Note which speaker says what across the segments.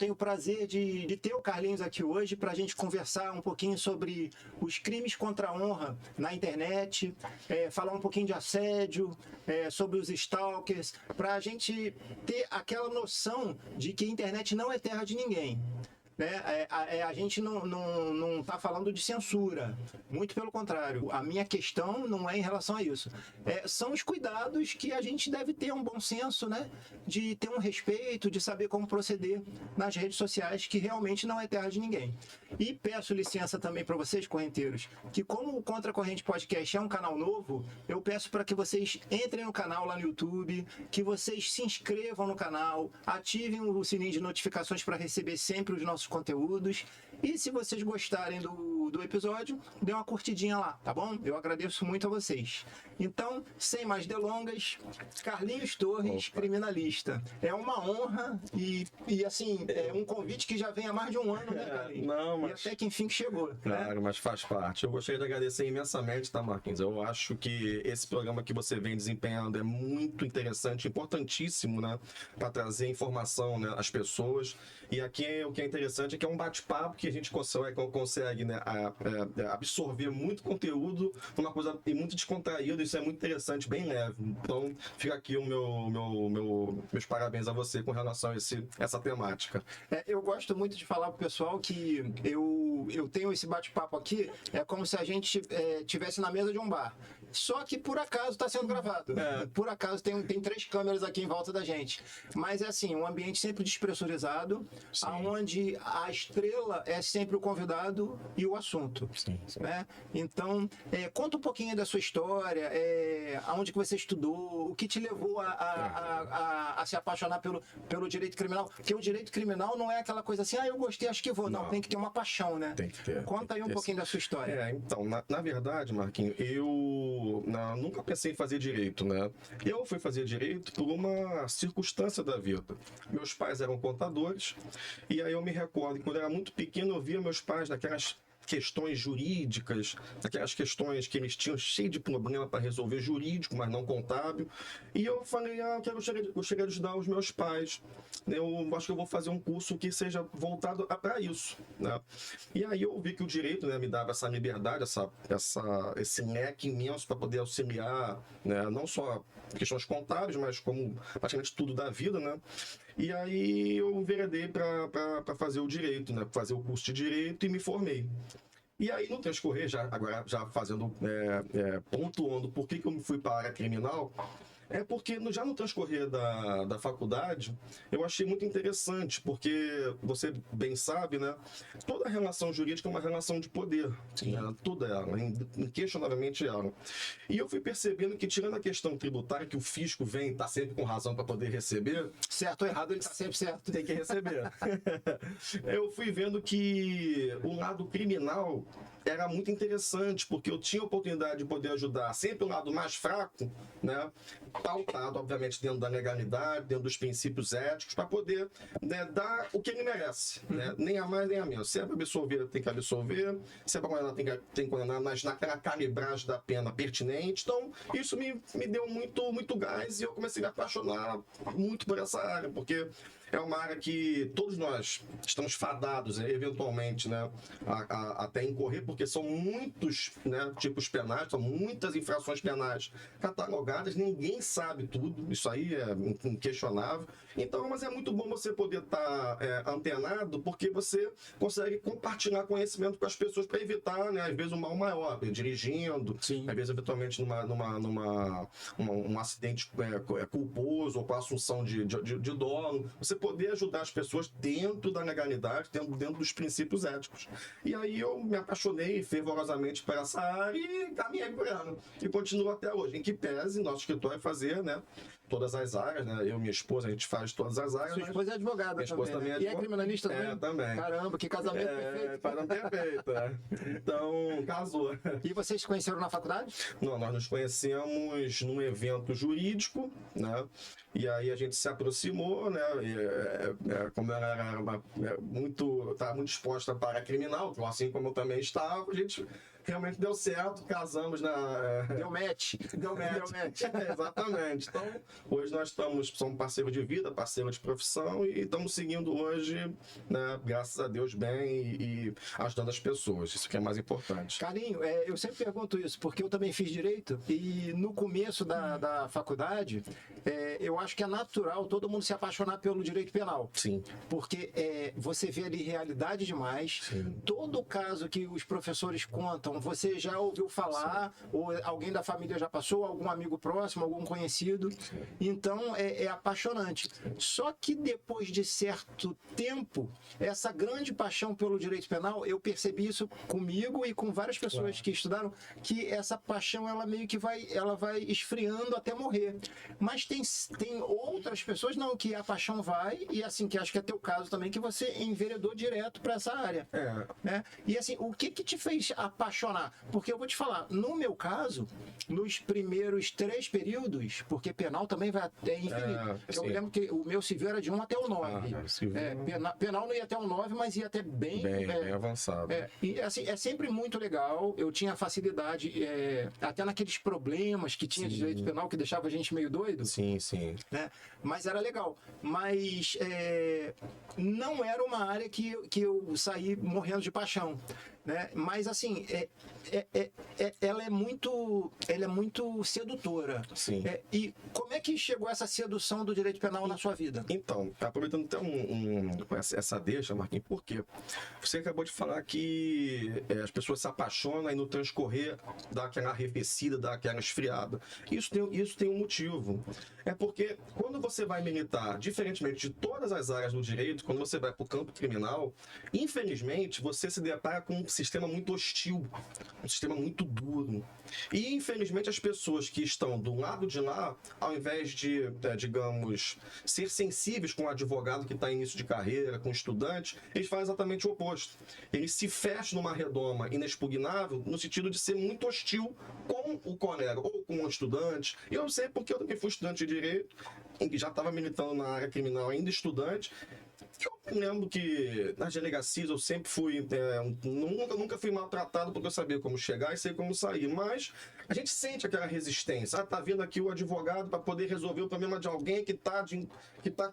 Speaker 1: Tenho o prazer de ter o Carlinhos aqui hoje para a gente conversar um pouquinho sobre os crimes contra a honra na internet, falar um pouquinho de assédio, sobre os stalkers, para a gente ter aquela noção de que a internet não é terra de ninguém. A gente não está falando de censura, muito pelo contrário. A minha questão não é em relação a isso. São os cuidados que a gente deve ter, um bom senso, né? De ter um respeito, de saber como proceder nas redes sociais, que realmente não é terra de ninguém. E peço licença também para vocês, correnteiros, que como o Contra a Corrente Podcast é um canal novo, eu peço para que vocês entrem no canal lá no YouTube, que vocês se inscrevam no canal, ativem o sininho de notificações para receber sempre os nossos conteúdos. E se vocês gostarem do episódio, dê uma curtidinha lá, tá bom? Eu agradeço muito a vocês. Então, sem mais delongas, Carlinhos Torres, criminalista. É uma honra e assim, é um convite que já vem há mais de um ano, né, Carlinhos?
Speaker 2: Não, mas...
Speaker 1: E até que enfim que chegou.
Speaker 2: Claro,
Speaker 1: né?
Speaker 2: mas faz parte. Eu gostaria de agradecer imensamente, tá, Marquinhos? Eu acho que esse programa que você vem desempenhando é muito interessante, importantíssimo, né? Para trazer informação, né, às pessoas. E aqui o que é interessante é que é um bate-papo que a gente consegue né, absorver muito conteúdo, uma coisa muito descontraída. Isso é muito interessante, bem leve. Então, fica aqui o meus parabéns a você com relação a essa temática.
Speaker 1: Eu gosto muito de falar pro pessoal que eu tenho esse bate-papo aqui, é como se a gente tivesse na mesa de um bar. Só que por acaso está sendo gravado. Por acaso tem 3 câmeras aqui em volta da gente. Mas é assim, um ambiente sempre despressurizado, onde a estrela é sempre o convidado e o assunto.
Speaker 2: Sim.
Speaker 1: Né? Então, conta um pouquinho da sua história, aonde que você estudou, o que te levou a se apaixonar pelo direito criminal. Porque o direito criminal não é aquela coisa assim, eu gostei, acho que vou. Não, tem que ter uma paixão, né?
Speaker 2: Tem que ter.
Speaker 1: Conta aí um pouquinho da sua história.
Speaker 2: Então, na verdade, Marquinhos, eu nunca pensei em fazer direito, né? Eu fui fazer direito por uma circunstância da vida. Meus pais eram contadores, e aí eu me recordo que quando eu era muito pequeno, eu via meus pais naquelas questões jurídicas, aquelas questões que eles tinham cheio de problema para resolver jurídico, mas não contábil. E eu falei, eu gostaria de ajudar os meus pais. Eu acho que eu vou fazer um curso que seja voltado para isso. Né? E aí eu vi que o direito, né, me dava essa liberdade, esse leque imenso para poder auxiliar, né, não só questões contábeis, mas como praticamente tudo da vida, né? E aí eu enveredei para fazer o direito, né? Fazer o curso de direito e me formei. E aí, no transcorrer, agora já fazendo, pontuando por que eu fui para a área criminal, porque já no transcorrer da faculdade, eu achei muito interessante, porque você bem sabe, né? Toda relação jurídica é uma relação de poder. Né? Toda ela, inquestionavelmente ela. E eu fui percebendo que, tirando a questão tributária, que o fisco está sempre com razão para poder receber.
Speaker 1: Certo ou errado, ele está sempre certo.
Speaker 2: Tem que receber. Eu fui vendo que o lado criminal era muito interessante, porque eu tinha a oportunidade de poder ajudar sempre o lado mais fraco, né? Pautado, obviamente, dentro da legalidade, dentro dos princípios éticos, para poder, né, dar o que ele merece, né? Nem a mais nem a menos. Se é para absolver, tem que absolver. Se é para condenar, tem que condenar naquela calibragem da pena pertinente. Então, isso me deu muito gás e eu comecei a me apaixonar muito por essa área, porque é uma área que todos nós estamos fadados, eventualmente, né, a até incorrer, porque são muitos, né, tipos penais, são muitas infrações penais catalogadas, ninguém sabe tudo, isso aí é inquestionável. Então, mas é muito bom você poder estar antenado, porque você consegue compartilhar conhecimento com as pessoas para evitar, né, às vezes, um mal maior, dirigindo,
Speaker 1: Sim.
Speaker 2: às vezes, eventualmente, um acidente culposo ou com a assunção de dolo. Você poder ajudar as pessoas dentro da legalidade, dentro dos princípios éticos. E aí eu me apaixonei fervorosamente por essa área e caminhei por ela. E continuo até hoje. Em que pese, nosso escritório é fazer, né, todas as áreas, né? Eu e minha esposa, a gente faz todas as áreas.
Speaker 1: Sua esposa é advogada
Speaker 2: minha esposa também,
Speaker 1: né? E é criminalista também?
Speaker 2: Também.
Speaker 1: Caramba, que casamento perfeito.
Speaker 2: Para não perfeito, né? Então, casou.
Speaker 1: E vocês se conheceram na faculdade?
Speaker 2: Não, nós nos conhecemos num evento jurídico, né? E aí a gente se aproximou, né? Como ela era estava muito disposta para criminal, assim como eu também estava, a gente realmente deu certo, casamos na...
Speaker 1: Deu match.
Speaker 2: Deu match. Exatamente. Então, hoje nós somos parceiros de vida, parceiros de profissão e estamos seguindo hoje, né, graças a Deus, bem e ajudando as pessoas. Isso que é mais importante.
Speaker 1: Carlinho, eu sempre pergunto isso, porque eu também fiz Direito e no começo da faculdade, eu acho que é natural todo mundo se apaixonar pelo Direito Penal.
Speaker 2: Sim.
Speaker 1: Porque você vê ali realidade demais.
Speaker 2: Sim.
Speaker 1: Todo caso que os professores contam, você já ouviu falar, sim, ou alguém da família já passou, algum amigo próximo, algum conhecido. Sim. Então, é apaixonante. Só que depois de certo tempo, essa grande paixão pelo Direito Penal, eu percebi isso comigo e com várias pessoas que estudaram, que essa paixão, ela meio que vai esfriando até morrer. Mas tem outras pessoas, não, que a paixão vai, e assim, que acho que é teu caso também, que você enveredou direto para essa área. Né? E assim, o que te fez apaixonar? Porque eu vou te falar, no meu caso, nos primeiros 3 períodos, porque penal também vai até infinito. Eu lembro que o meu civil era de 1 até o 9. Penal não ia até o 9, mas ia até bem
Speaker 2: avançado.
Speaker 1: E assim, é sempre muito legal. Eu tinha facilidade, até naqueles problemas que tinha de direito penal, que deixava a gente meio doido.
Speaker 2: Sim.
Speaker 1: Né? Mas era legal. Mas não era uma área que eu saí morrendo de paixão. Né? Mas assim, ela é muito sedutora.
Speaker 2: Sim.
Speaker 1: E como é que chegou essa sedução do direito penal na sua vida?
Speaker 2: Então, aproveitando até essa deixa, Marquinhos, por quê? Você acabou de falar que as pessoas se apaixonam e no transcorrer dá aquela arrefecida, dá aquela esfriada. Isso tem um motivo. É porque quando você vai militar, diferentemente de todas as áreas do direito, quando você vai para o campo criminal, infelizmente você se depara com um sistema muito hostil, um sistema muito duro. E infelizmente as pessoas que estão do lado de lá, ao invés de, digamos, ser sensíveis com o advogado que está em início de carreira, com o estudante, eles fazem exatamente o oposto. Eles se fecham numa redoma inexpugnável no sentido de ser muito hostil com o colega ou com o estudante. Eu sei porque eu também fui estudante de direito, que já estava militando na área criminal, ainda estudante. Eu lembro que nas delegacias eu sempre fui, nunca fui maltratado porque eu sabia como chegar e sei como sair, mas a gente sente aquela resistência. Tá vindo aqui o advogado para poder resolver o problema de alguém que tá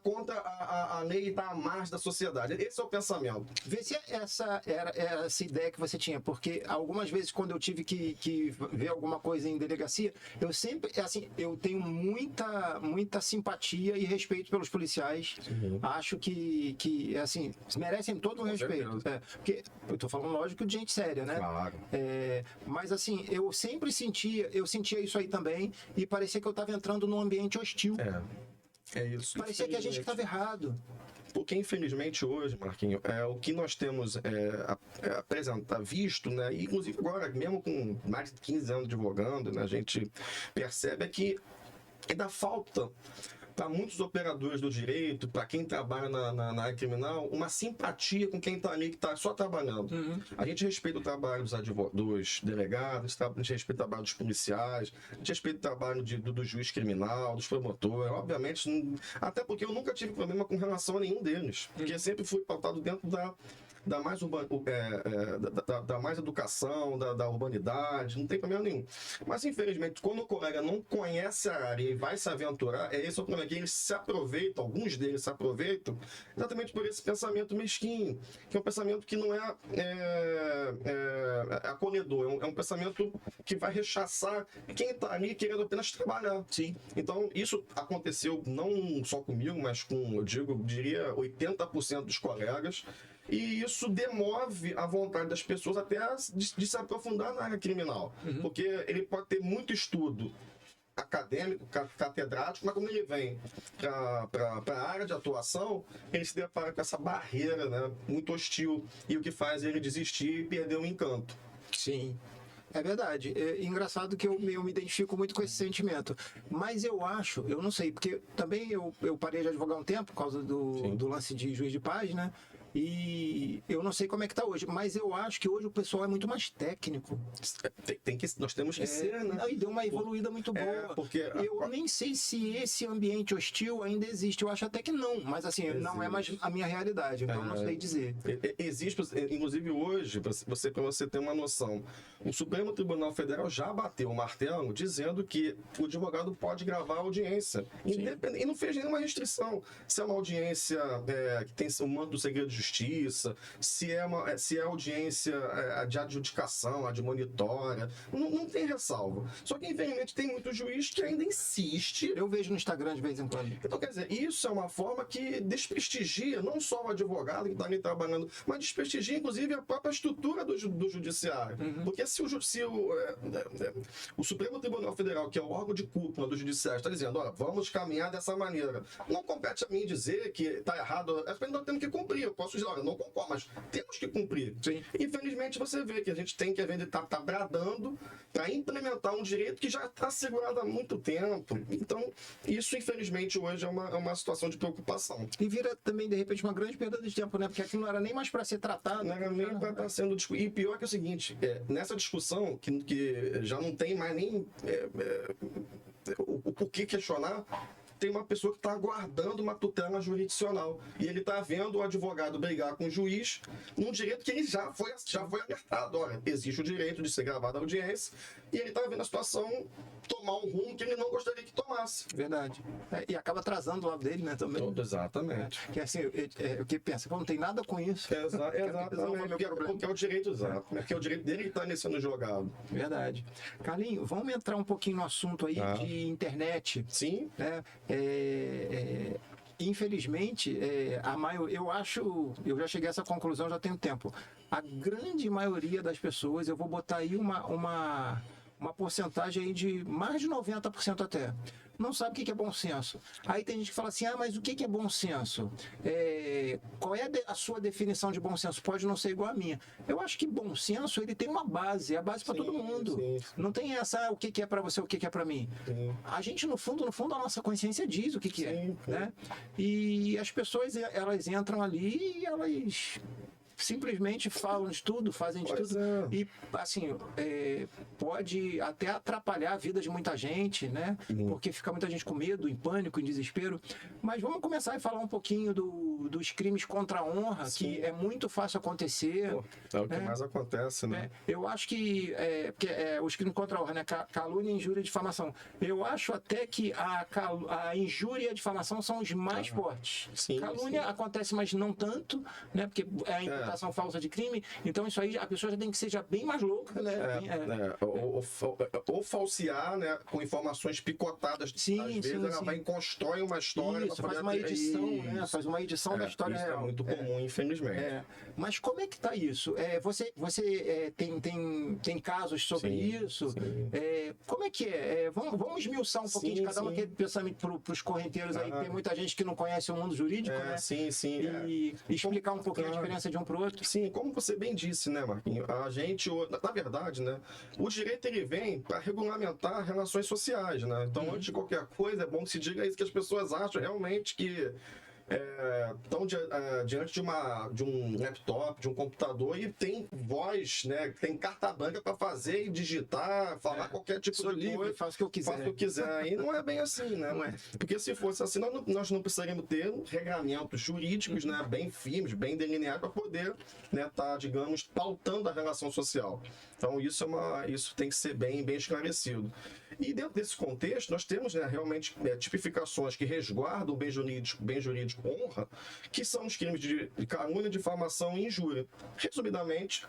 Speaker 2: contra a lei e tá à margem da sociedade. Esse é o pensamento.
Speaker 1: Vê se essa era essa ideia que você tinha, porque algumas vezes quando eu tive que ver alguma coisa em delegacia, eu sempre, assim, eu tenho muita simpatia e respeito pelos policiais. Uhum. Acho que assim, merecem todo o respeito. Porque eu tô falando, lógico, de gente séria, né?
Speaker 2: Claro.
Speaker 1: Mas assim, eu sempre sentia isso aí também, e parecia que eu tava entrando num ambiente hostil.
Speaker 2: É isso.
Speaker 1: Parecia que a gente estava errado.
Speaker 2: Porque, infelizmente, hoje, Marquinhos, o que nós temos visto, né? E, inclusive agora, mesmo com mais de 15 anos advogando, né, a gente percebe que ainda falta para muitos operadores do direito, para quem trabalha na área criminal, uma simpatia com quem está ali, que está só trabalhando. Uhum. A gente respeita o trabalho dos delegados, a gente respeita o trabalho dos policiais, a gente respeita o trabalho do juiz criminal, dos promotores, obviamente, até porque eu nunca tive problema com relação a nenhum deles, porque sempre fui pautado dentro da mais educação, da urbanidade, não tem problema nenhum. Mas, infelizmente, quando o colega não conhece a área e vai se aventurar, esse é o problema, que eles se aproveitam, alguns deles se aproveitam, exatamente por esse pensamento mesquinho, que é um pensamento que não é acolhedor, é um pensamento que vai rechaçar quem está ali querendo apenas trabalhar.
Speaker 1: Sim.
Speaker 2: Então, isso aconteceu não só comigo, mas com, diria, 80% dos colegas. E isso demove a vontade das pessoas até de se aprofundar na área criminal. Uhum. Porque ele pode ter muito estudo acadêmico, catedrático, mas quando ele vem para a área de atuação, ele se depara com essa barreira, né, muito hostil, e o que faz ele desistir e perder o encanto.
Speaker 1: Sim. É verdade. É engraçado que eu me identifico muito com esse sentimento. Mas eu não sei, porque também eu parei de advogar um tempo por causa do lance de juiz de paz, né? E eu não sei como é que tá hoje, mas eu acho que hoje o pessoal é muito mais técnico.
Speaker 2: Nós temos que ser, né?
Speaker 1: E deu uma evoluída muito boa.
Speaker 2: Porque
Speaker 1: eu nem sei se esse ambiente hostil ainda existe. Eu acho até que não, mas assim, não é mais a minha realidade, então eu não sei dizer.
Speaker 2: Existe, inclusive hoje, para você ter uma noção, o Supremo Tribunal Federal já bateu o martelo dizendo que o advogado pode gravar a audiência. E não fez nenhuma restrição. Se é uma audiência que tem o manto do segredo de justiça, se é audiência de adjudicação, de monitória, não tem ressalva. Só que, infelizmente, tem muito juiz que ainda insiste.
Speaker 1: Eu vejo no Instagram de vez em quando.
Speaker 2: Então, quer dizer, isso é uma forma que desprestigia não só o advogado que está ali trabalhando, mas desprestigia, inclusive, a própria estrutura do judiciário. Porque se o Supremo Tribunal Federal, que é o órgão de cúpula do judiciário, está dizendo, olha, vamos caminhar dessa maneira, não compete a mim dizer que está errado, nós temos que cumprir. Eu posso dizer, olha, não concordo, mas temos que cumprir.
Speaker 1: Sim.
Speaker 2: Infelizmente, você vê que a gente tem que tá bradando para implementar um direito que já está segurado há muito tempo. Então, isso, infelizmente, hoje é uma situação de preocupação.
Speaker 1: E vira também, de repente, uma grande perda de tempo, né? Porque aquilo não era nem mais para ser tratado.
Speaker 2: Não era nem para estar sendo discutido. E pior que é o seguinte, nessa discussão, que já não tem mais nem o porquê questionar, tem uma pessoa que está aguardando uma tutela jurisdicional. E ele está vendo o advogado brigar com o juiz num direito que ele já foi alertado. Olha, existe o direito de ser gravada a audiência, e ele está vendo a situação tomar um rumo que ele não gostaria que tomasse.
Speaker 1: Verdade. E acaba atrasando o lado dele, né, também.
Speaker 2: Exatamente.
Speaker 1: Que assim, o que pensa, não tem nada com isso.
Speaker 2: Exatamente. Porque é o direito, exato. Porque é o direito dele que está sendo jogado.
Speaker 1: Verdade. Carlinho, vamos entrar um pouquinho no assunto aí de internet.
Speaker 2: Sim.
Speaker 1: Né? Infelizmente, eu já cheguei a essa conclusão já tem um tempo. A grande maioria das pessoas, eu vou botar aí uma porcentagem aí de mais de 90% até, não sabe o que é bom senso. Aí tem gente que fala assim, mas o que é bom senso? Qual é a sua definição de bom senso? Pode não ser igual a minha. Eu acho que bom senso, ele tem uma base, é a base para todo mundo.
Speaker 2: Sim.
Speaker 1: Não tem essa, o que é para você, o que é para mim.
Speaker 2: Sim.
Speaker 1: A gente, no fundo, a nossa consciência diz o que é.
Speaker 2: Sim.
Speaker 1: Né? E as pessoas, elas entram ali e elas simplesmente falam de tudo, fazem de tudo. E, assim, pode até atrapalhar a vida de muita gente, né? Porque fica muita gente com medo, em pânico, em desespero. Mas vamos começar a falar um pouquinho dos crimes contra a honra, que é muito fácil acontecer.
Speaker 2: É o que mais acontece, né?
Speaker 1: Eu acho que os crimes contra a honra, né? Calúnia, injúria e difamação. Eu acho até que a injúria e a difamação são os mais fortes.
Speaker 2: Sim,
Speaker 1: Calúnia acontece, mas não tanto, né? Porque é a imputação falsa de crime. Então isso aí, a pessoa já tem que ser bem mais louca, né?
Speaker 2: Ou falsear, né? Com informações picotadas. Às vezes ela vai e constrói uma história.
Speaker 1: Isso, faz uma edição, né? Faz uma edição da história
Speaker 2: isso
Speaker 1: real.
Speaker 2: É muito comum, infelizmente.
Speaker 1: Mas como é que tá isso? Você tem casos sobre isso?
Speaker 2: Sim.
Speaker 1: Como é que é? Vamos esmiuçar um pouquinho de cada um, que é pensamento para os correnteiros aí, que tem muita gente que não conhece o mundo jurídico, né?
Speaker 2: Sim.
Speaker 1: E explicar um pouquinho a diferença de um para o outro.
Speaker 2: Sim, como você bem disse, né, Marquinhos? A gente, na verdade, né, o direito ele vem para regulamentar relações sociais, né? Então, antes de qualquer coisa, é bom que se diga isso, que as pessoas acham realmente que estão diante de um laptop, de um computador, e tem voz, né? Tem carta branca para fazer e digitar, falar qualquer tipo de coisa.
Speaker 1: Faço o que eu quiser.
Speaker 2: Faço o que quiser. E não é bem assim, né?
Speaker 1: Não é.
Speaker 2: Porque se fosse assim, nós não precisaríamos ter regramentos jurídicos, né? Bem firmes, bem delineados, para poder, né, tá, digamos, pautando a relação social. Então, isso tem que ser bem esclarecido. E dentro desse contexto, nós temos, né, realmente tipificações que resguardam o bem jurídico honra, que são os crimes de calúnia, difamação e injúria. Resumidamente,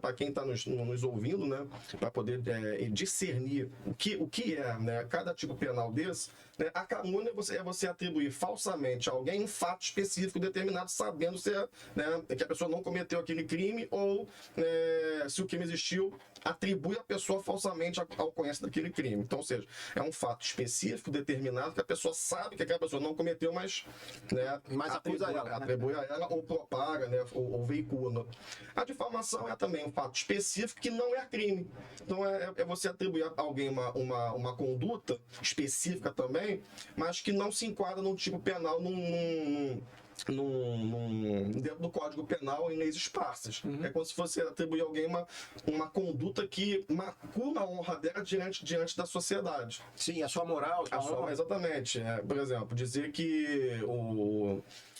Speaker 2: para quem está nos ouvindo, né, para poder discernir o que é, né, cada tipo penal desse, né, a calúnia é você atribuir falsamente a alguém um fato específico determinado, sabendo que a pessoa não cometeu aquele crime, ou se o crime existiu, atribui a pessoa falsamente ao ocorrência daquele crime. Então, ou seja, é um fato específico, determinado, que a pessoa sabe que aquela pessoa não cometeu, mas atribui a ela, ou propaga, né, ou veicula. A difamação é também um fato específico que não é crime. Então, é você atribuir a alguém uma conduta específica também, mas que não se enquadra num tipo penal, dentro do Código Penal em leis esparsas. É como se fosse atribuir a alguém uma conduta que macula a honra dela diante da sociedade.
Speaker 1: Sim, a sua moral, a sua honra.
Speaker 2: Exatamente. Por exemplo, dizer que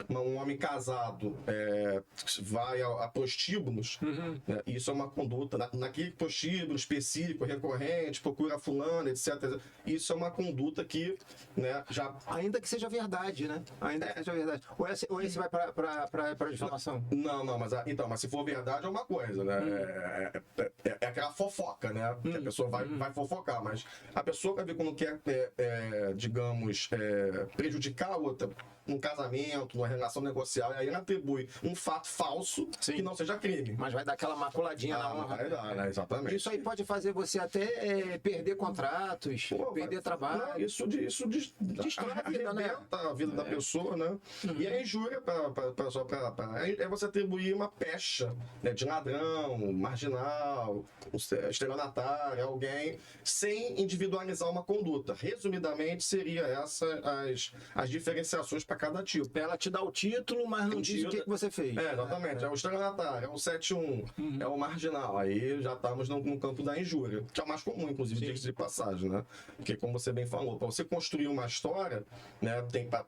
Speaker 2: um homem casado vai a prostíbulos, né, isso é uma conduta, naquele prostíbulo específico, recorrente, procura fulano, etc. Isso é uma conduta que, né, já...
Speaker 1: Ainda que seja verdade, né? Ainda que seja verdade. Ou esse vai para difamação?
Speaker 2: Não, mas se for verdade é uma coisa, né? É aquela fofoca, né? Que a pessoa vai fofocar, mas a pessoa vai ver quando quer, digamos, prejudicar a outra num casamento, numa relação negocial, e aí ela atribui um fato falso que não seja crime.
Speaker 1: Mas vai dar aquela maculadinha na honra.
Speaker 2: Vai dar, né? Exatamente.
Speaker 1: Isso aí pode fazer você até perder contratos, perder trabalho.
Speaker 2: Não, isso destrói a vida, né? A vida da pessoa, né? E a injúria é você atribuir uma pecha, né, de ladrão, marginal, estelionatário, alguém, sem individualizar uma conduta. Resumidamente, seria as diferenciações para cada tipo.
Speaker 1: Ela te dá o título, mas não diz o que você fez.
Speaker 2: Exatamente. É o estelionatário, é o 7-1, é o marginal. Aí já estamos no campo da injúria, que é o mais comum, inclusive, diga-se de passagem, né? Porque, como você bem falou, para você construir uma história, né,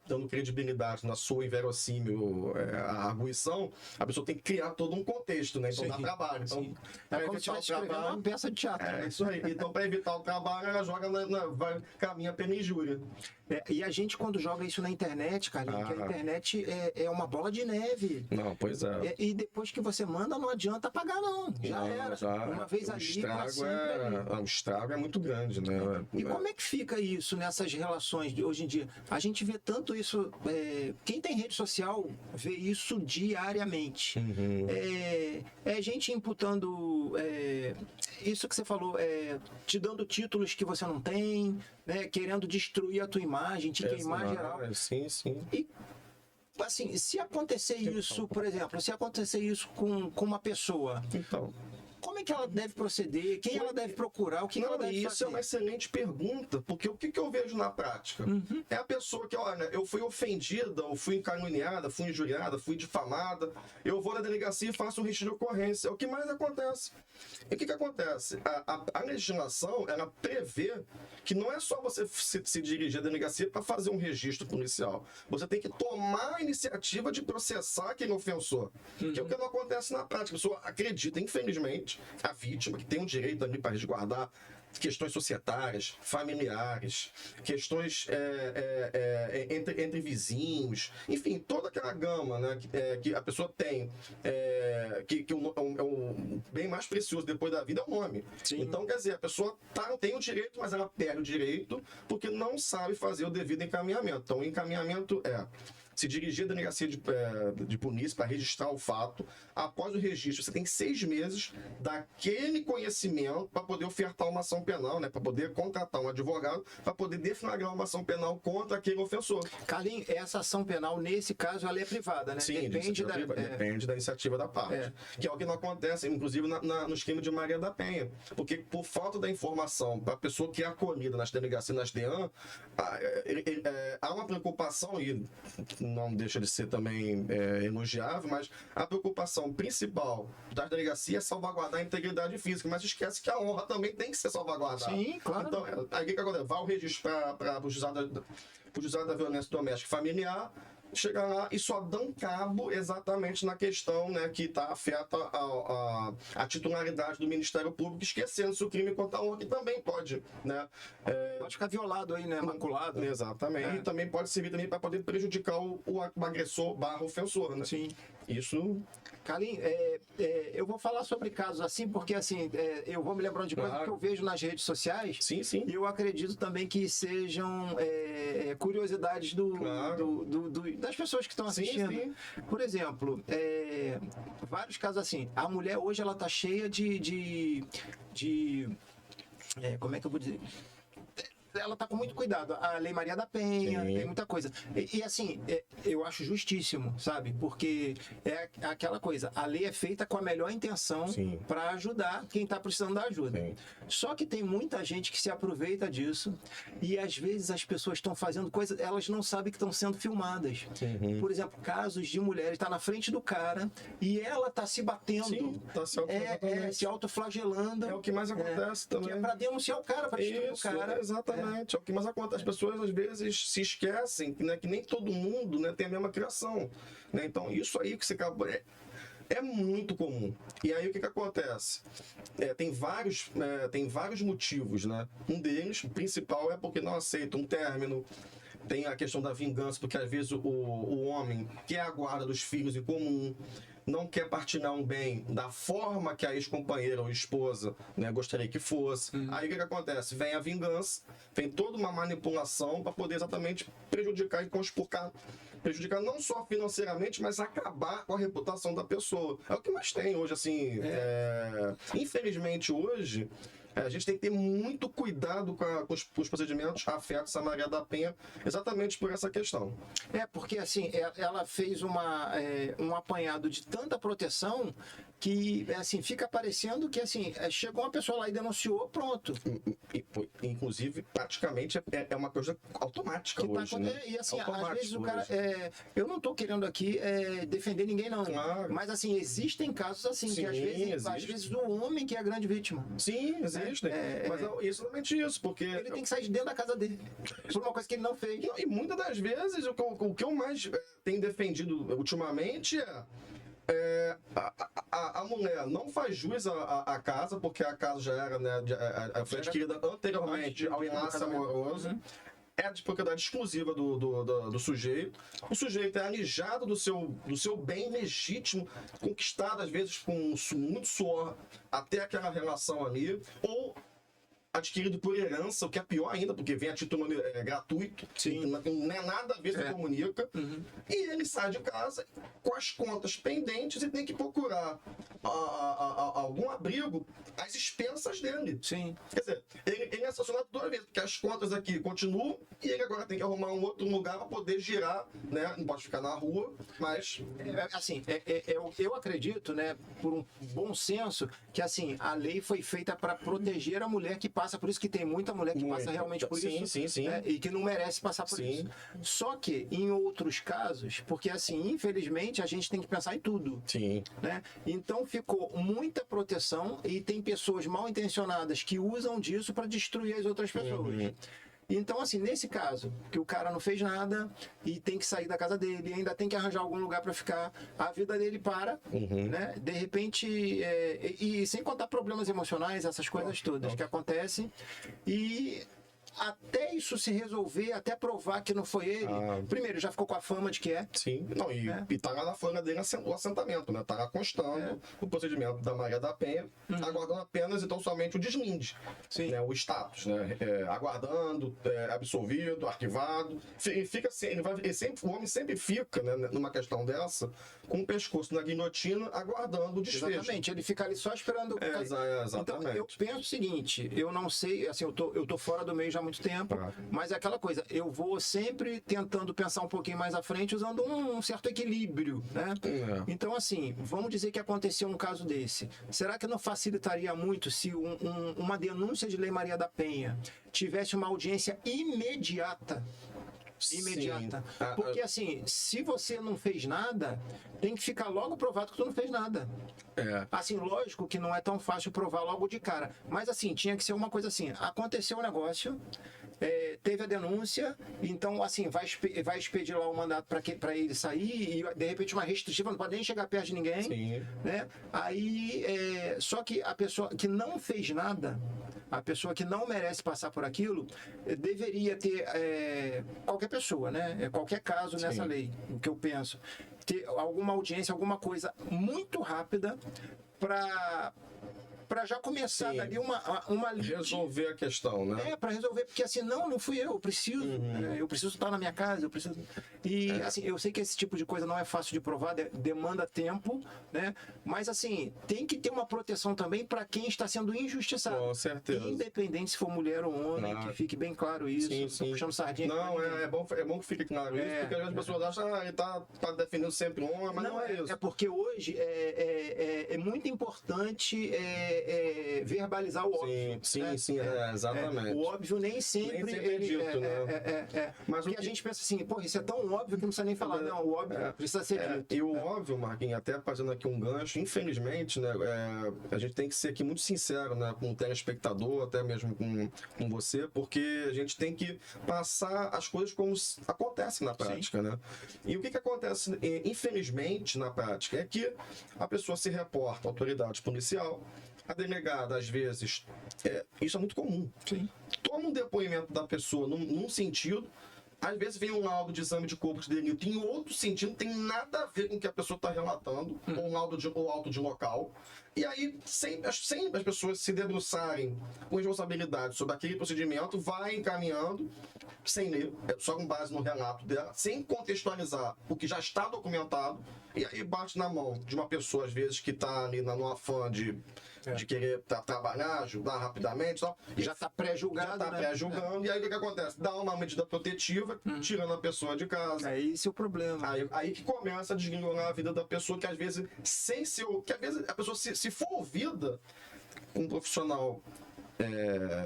Speaker 2: dando credibilidade na sua inverossímil arguição, a pessoa tem que criar todo um contexto, né? Então dá trabalho. Então,
Speaker 1: é como se estivesse escrevendo uma peça de teatro.
Speaker 2: É isso aí. Então, para evitar o trabalho, ela joga caminha pela injúria.
Speaker 1: E a gente, quando joga isso na internet, Carlinhos, que a internet é uma bola de neve.
Speaker 2: Não, pois é.
Speaker 1: E depois que você manda, não adianta apagar, não. Já era. Uma vez ali,
Speaker 2: o estrago é muito grande, né?
Speaker 1: E como é que fica isso nessas relações de hoje em dia? A gente vê tanto isso. Quem tem rede social vê isso diariamente. É gente imputando isso que você falou, te dando títulos que você não tem, né, querendo destruir a tua imagem, te queimar geral.
Speaker 2: Sim, sim.
Speaker 1: E, assim, se acontecer isso, por exemplo, se acontecer isso com uma pessoa...
Speaker 2: Então...
Speaker 1: Como é que ela deve proceder? Quem ela deve procurar? O que ela deve fazer?
Speaker 2: Isso é uma excelente pergunta, porque o que eu vejo na prática? É a pessoa que, olha, eu fui ofendida, ou fui caluniada, fui injuriada, fui difamada, eu vou na delegacia e faço um registro de ocorrência. É o que mais acontece. E o que acontece? A legislação, ela prevê que não é só você se dirigir à delegacia para fazer um registro policial. Você tem que tomar a iniciativa de processar aquele ofensor. Que é o que não acontece na prática. A pessoa acredita, infelizmente, a vítima, que tem um direito ali para resguardar questões societárias, familiares, questões entre vizinhos, enfim, toda aquela gama, né, que a pessoa tem, que o bem mais precioso depois da vida é o nome.
Speaker 1: Sim.
Speaker 2: Então, quer dizer, a pessoa tem o direito, mas ela perde o direito porque não sabe fazer o devido encaminhamento. Então, o encaminhamento se dirigir à delegacia de polícia para registrar o fato. Após o registro, você tem 6 meses daquele conhecimento para poder ofertar uma ação penal, né? Para poder contratar um advogado, para poder deflagrar uma ação penal contra aquele ofensor.
Speaker 1: Carlinhos, essa ação penal, nesse caso, ela é privada, né?
Speaker 2: Sim, depende da iniciativa da parte. Que é o que não acontece, inclusive, nos crimes de Maria da Penha. Porque, por falta da informação para a pessoa que é acolhida nas delegacias, nas DEAN, há uma preocupação, e não deixa de ser também elogiável, mas a preocupação principal das delegacias é salvaguardar a integridade física, mas esquece que a honra também tem que ser salvaguardada.
Speaker 1: Sim, claro.
Speaker 2: Então, aí o que acontece? Vai o registro para o juizado da violência doméstica e familiar, chega lá e só dão cabo exatamente na questão, né, que afeta a titularidade do Ministério Público, esquecendo-se o crime contra a honra, que também pode, né?
Speaker 1: Pode ficar violado aí, né? Maculado.
Speaker 2: Exatamente. E também pode servir também para poder prejudicar o agressor / ofensor, né?
Speaker 1: Sim.
Speaker 2: Isso...
Speaker 1: Carlinhos, eu vou falar sobre casos assim, porque assim, eu vou me lembrando de coisas que eu vejo nas redes sociais.
Speaker 2: Sim, sim.
Speaker 1: E eu acredito também que sejam curiosidades das pessoas que estão assistindo.
Speaker 2: Sim.
Speaker 1: Por exemplo, vários casos assim. A mulher hoje ela tá cheia de como é que eu vou dizer? ela tá com muito cuidado. A Lei Maria da Penha,
Speaker 2: Sim.
Speaker 1: tem muita coisa. E assim, eu acho justíssimo, sabe? Porque é aquela coisa, a lei é feita com a melhor intenção
Speaker 2: Sim.
Speaker 1: para ajudar quem tá precisando da ajuda.
Speaker 2: Sim.
Speaker 1: Só que tem muita gente que se aproveita disso e às vezes as pessoas estão fazendo coisas, elas não sabem que estão sendo filmadas.
Speaker 2: Uhum.
Speaker 1: Por exemplo, casos de mulheres, tá na frente do cara e ela tá se batendo.
Speaker 2: Sim, tá se autoflagelando.
Speaker 1: Se autoflagelando.
Speaker 2: É o que mais acontece
Speaker 1: Que
Speaker 2: também.
Speaker 1: é pra denunciar o cara, pra destruir o
Speaker 2: Isso,
Speaker 1: cara.
Speaker 2: exatamente. É o que mais acontece. As pessoas às vezes se esquecem, né, que nem todo mundo, né, tem a mesma criação. Né? Então, isso aí que você acabou. É muito comum. E aí o que acontece? Tem vários motivos, né? Um deles, o principal, é porque não aceita um término. Tem a questão da vingança, porque às vezes o homem quer a guarda dos filhos em comum, não quer partilhar um bem da forma que a ex-companheira ou esposa, né, gostaria que fosse. Aí o que acontece? Vem a vingança, vem toda uma manipulação para poder exatamente prejudicar e conspurcar. Prejudicar não só financeiramente, mas acabar com a reputação da pessoa. É o que mais tem hoje, assim. Infelizmente, hoje, a gente tem que ter muito cuidado com os procedimentos afetos à Maria da Penha, exatamente por essa questão.
Speaker 1: Porque assim, ela fez um apanhado de tanta proteção que assim, fica parecendo que assim, chegou uma pessoa lá e denunciou, pronto.
Speaker 2: Inclusive, praticamente é uma coisa automática hoje, né?
Speaker 1: E assim, às
Speaker 2: Automático
Speaker 1: vezes o cara.
Speaker 2: hoje.
Speaker 1: Eu não estou querendo aqui defender ninguém, não.
Speaker 2: Claro.
Speaker 1: Mas assim, existem casos assim,
Speaker 2: Sim,
Speaker 1: que às
Speaker 2: existe.
Speaker 1: vezes o homem que é a grande vítima.
Speaker 2: Sim, existem. Mas é exatamente isso, porque...
Speaker 1: Ele tem que sair de dentro da casa dele. Por uma coisa que ele não fez.
Speaker 2: E muitas das vezes, o que eu mais tenho defendido ultimamente a mulher não faz jus à casa, porque a casa já era, né, foi adquirida anteriormente ao enlace amoroso. É de propriedade exclusiva do sujeito. O sujeito é alijado do seu bem legítimo, conquistado às vezes com muito suor até aquela relação ali, ou adquirido por herança, o que é pior ainda, porque vem a título gratuito.
Speaker 1: Sim.
Speaker 2: Não é nada a ver, se comunica. E ele sai de casa com as contas pendentes e tem que procurar algum abrigo às expensas dele.
Speaker 1: Sim.
Speaker 2: Quer dizer, ele é sancionado toda vez, porque as contas aqui continuam e ele agora tem que arrumar um outro lugar para poder girar, né? Não pode ficar na rua, mas...
Speaker 1: Eu acredito, né, por um bom senso, que assim, a lei foi feita para proteger a mulher que passa por isso, que tem muita mulher que passa realmente por isso.
Speaker 2: Sim.
Speaker 1: Né, e que não merece passar por isso. Só que, em outros casos, porque assim, infelizmente, a gente tem que pensar em tudo.
Speaker 2: Sim.
Speaker 1: Né? Então ficou muita proteção e tem pessoas mal intencionadas que usam disso para destruir as outras pessoas. Então, assim, nesse caso, que o cara não fez nada e tem que sair da casa dele, ainda tem que arranjar algum lugar para ficar, a vida dele para, né? De repente, e sem contar problemas emocionais, essas coisas todas que acontecem, e até isso se resolver, até provar que não foi ele, primeiro, já ficou com a fama de que é.
Speaker 2: Sim, não, e tá lá na folha dele o assentamento, né? Tá lá constando o procedimento da Maria da Penha, aguardando apenas, então, somente o deslinde, né? O status, né? Aguardando, absolvido, arquivado. Fica assim, o homem sempre fica, né, numa questão dessa, com o pescoço na guilhotina, aguardando o desfecho.
Speaker 1: Exatamente, ele fica ali só esperando.
Speaker 2: Exatamente.
Speaker 1: Então, eu penso o seguinte, eu não sei, assim, eu tô fora do meio já há muito tempo, mas é aquela coisa, eu vou sempre tentando pensar um pouquinho mais à frente, usando um certo equilíbrio, né? Então, assim, vamos dizer que aconteceu um caso desse. Será que não facilitaria muito se uma denúncia de Lei Maria da Penha tivesse uma audiência imediata? Porque assim, se você não fez nada, tem que ficar logo provado que tu não fez nada. Assim, lógico que não é tão fácil provar logo de cara, mas assim, tinha que ser uma coisa assim, aconteceu um negócio, teve a denúncia, então assim, vai expedir lá o mandato para ele sair e de repente uma restritiva, não pode nem chegar perto de ninguém, né? Aí, só que a pessoa que não fez nada, a pessoa que não merece passar por aquilo, deveria ter, qualquer pessoa, né? Qualquer caso nessa lei, o que eu penso, ter alguma audiência, alguma coisa muito rápida para para já começar
Speaker 2: Sim.
Speaker 1: dali uma linha.
Speaker 2: Resolver a questão, né?
Speaker 1: Para resolver, porque assim, não fui eu preciso, eu preciso estar na minha casa, eu preciso. E assim, eu sei que esse tipo de coisa não é fácil de provar, demanda tempo, né? Mas assim, tem que ter uma proteção também para quem está sendo injustiçado.
Speaker 2: Com certeza.
Speaker 1: Independente se for mulher ou homem, que fique bem claro isso.
Speaker 2: Sim,
Speaker 1: Tô
Speaker 2: sim.
Speaker 1: puxando sardinha.
Speaker 2: Não, é bom que fique claro isso, porque às vezes as pessoas acham que ele tá defendendo sempre um homem, mas não é isso.
Speaker 1: É porque hoje é muito importante verbalizar o óbvio.
Speaker 2: Sim,
Speaker 1: né?
Speaker 2: sim, exatamente.
Speaker 1: O óbvio nem sempre
Speaker 2: é dito, né?
Speaker 1: Mas porque a gente pensa assim, pô, isso é tão óbvio que não precisa nem falar. Não, o óbvio precisa ser dito.
Speaker 2: E o óbvio, Marquinhos, até fazendo aqui um gancho, infelizmente, né, a gente tem que ser aqui muito sincero, né, com o telespectador, até mesmo com você, porque a gente tem que passar as coisas como acontecem na prática, né? E o que acontece, infelizmente, na prática, é que a pessoa se reporta à autoridade policial, a delegada, às vezes, isso é muito comum.
Speaker 1: Sim.
Speaker 2: Toma um depoimento da pessoa num sentido, às vezes vem um laudo de exame de corpo de delito em outro sentido, não tem nada a ver com o que a pessoa está relatando, ou um laudo ou auto de local. E aí, sem as pessoas se debruçarem com responsabilidade sobre aquele procedimento, vai encaminhando, sem ler, só com base no relato dela, sem contextualizar o que já está documentado, e aí bate na mão de uma pessoa, às vezes, que está ali no afã de querer trabalhar, ajudar rapidamente, tal,
Speaker 1: e já está pré-julgado.
Speaker 2: Já está pré-julgando, e aí o que acontece? Dá uma medida protetiva, tirando a pessoa de casa.
Speaker 1: Esse é o problema.
Speaker 2: Aí que começa a desgringolar a vida da pessoa, que às vezes, que às vezes a pessoa, se for ouvida, um profissional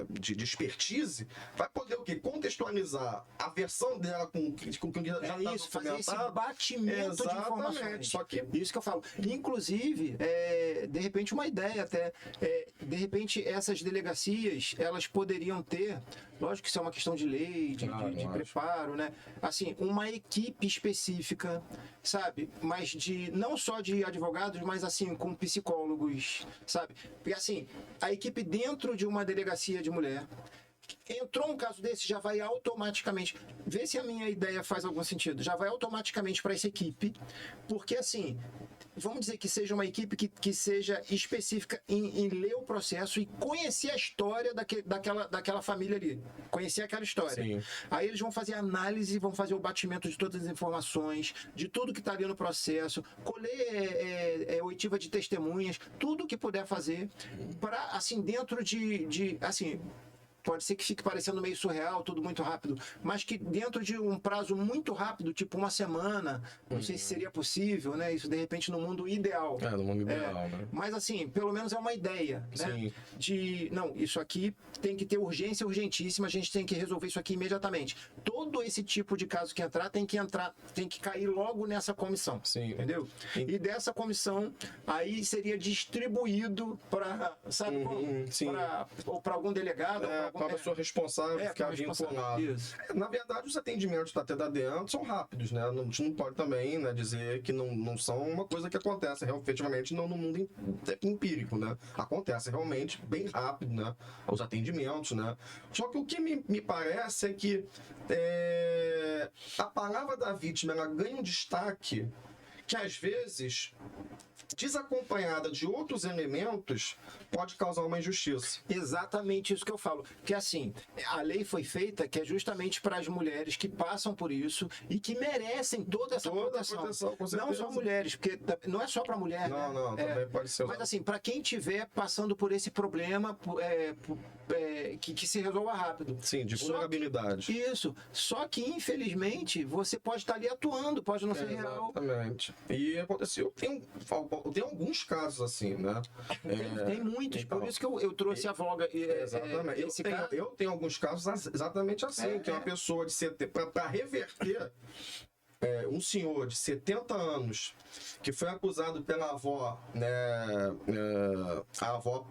Speaker 2: de expertise, vai poder o quê? Contextualizar a versão dela com o que já está
Speaker 1: isso, fazer esse batimento de informações.
Speaker 2: Só que...
Speaker 1: Isso que eu falo. Inclusive, de repente, uma ideia até, de repente, essas delegacias, elas poderiam ter, lógico que isso é uma questão de lei, de preparo, né? Assim, uma equipe específica, sabe? Mas não só de advogados, mas assim, com psicólogos, sabe? Porque assim, a equipe dentro de uma delegacia de mulher, entrou um caso desse, já vai automaticamente, vê se a minha ideia faz algum sentido, já vai automaticamente para essa equipe, porque assim, vamos dizer que seja uma equipe que seja específica em ler o processo e conhecer a história daquela família ali, conhecer aquela história.
Speaker 2: Sim.
Speaker 1: Aí eles vão fazer análise, vão fazer o batimento de todas as informações, de tudo que está ali no processo, colher oitiva de testemunhas, tudo que puder fazer, para, assim, dentro assim, pode ser que fique parecendo meio surreal, tudo muito rápido, mas que dentro de um prazo muito rápido, tipo uma semana, não sei se seria possível, né? Isso de repente no mundo ideal.
Speaker 2: No mundo ideal, né?
Speaker 1: Mas assim, pelo menos é uma ideia, né?
Speaker 2: Sim.
Speaker 1: Não, isso aqui tem que ter urgência urgentíssima, a gente tem que resolver isso aqui imediatamente. Todo esse tipo de caso que entrar, tem que cair logo nessa comissão.
Speaker 2: Sim.
Speaker 1: Entendeu? E dessa comissão, aí seria distribuído para, sabe, ou para algum delegado,
Speaker 2: para a pessoa responsável ficar vinculado. Na verdade, os atendimentos da TEDADEAN são rápidos, né? A gente não pode também, né, dizer que não são uma coisa que acontece efetivamente no mundo empírico, né? Acontece realmente bem rápido, né? Os atendimentos, né? Só que o que me parece é que a palavra da vítima, ela ganha um destaque que às vezes, desacompanhada de outros elementos, pode causar uma injustiça.
Speaker 1: Exatamente isso que eu falo. Porque assim, a lei foi feita que é justamente para as mulheres que passam por isso e que merecem toda essa proteção. Não só mulheres, porque não é só para mulher,
Speaker 2: não,
Speaker 1: né?
Speaker 2: Também pode ser.
Speaker 1: Mas assim, para quem estiver passando por esse problema, que se resolva rápido.
Speaker 2: Sim, de vulnerabilidade.
Speaker 1: Isso. Só que, infelizmente, você pode estar ali atuando, pode não ser real.
Speaker 2: Exatamente. E aconteceu, tem alguns casos assim, né?
Speaker 1: Tem muitos,
Speaker 2: então,
Speaker 1: por isso que eu trouxe a voga.
Speaker 2: Exatamente. Eu tenho alguns casos exatamente assim, que é uma pessoa para reverter um senhor de 70 anos que foi acusado pela avó, né, a avó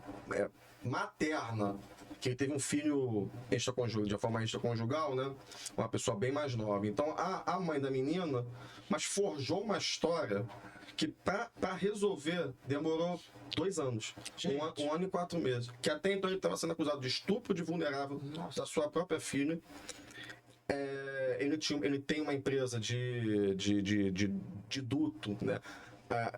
Speaker 2: materna, que ele teve um filho de forma extraconjugal, né? Uma pessoa bem mais nova. Então, a mãe da menina, mas forjou uma história que para resolver demorou 2 anos. Um ano e 4 meses. Que até então ele estava sendo acusado de estupro de vulnerável da sua própria filha. Ele tem uma empresa de duto, né?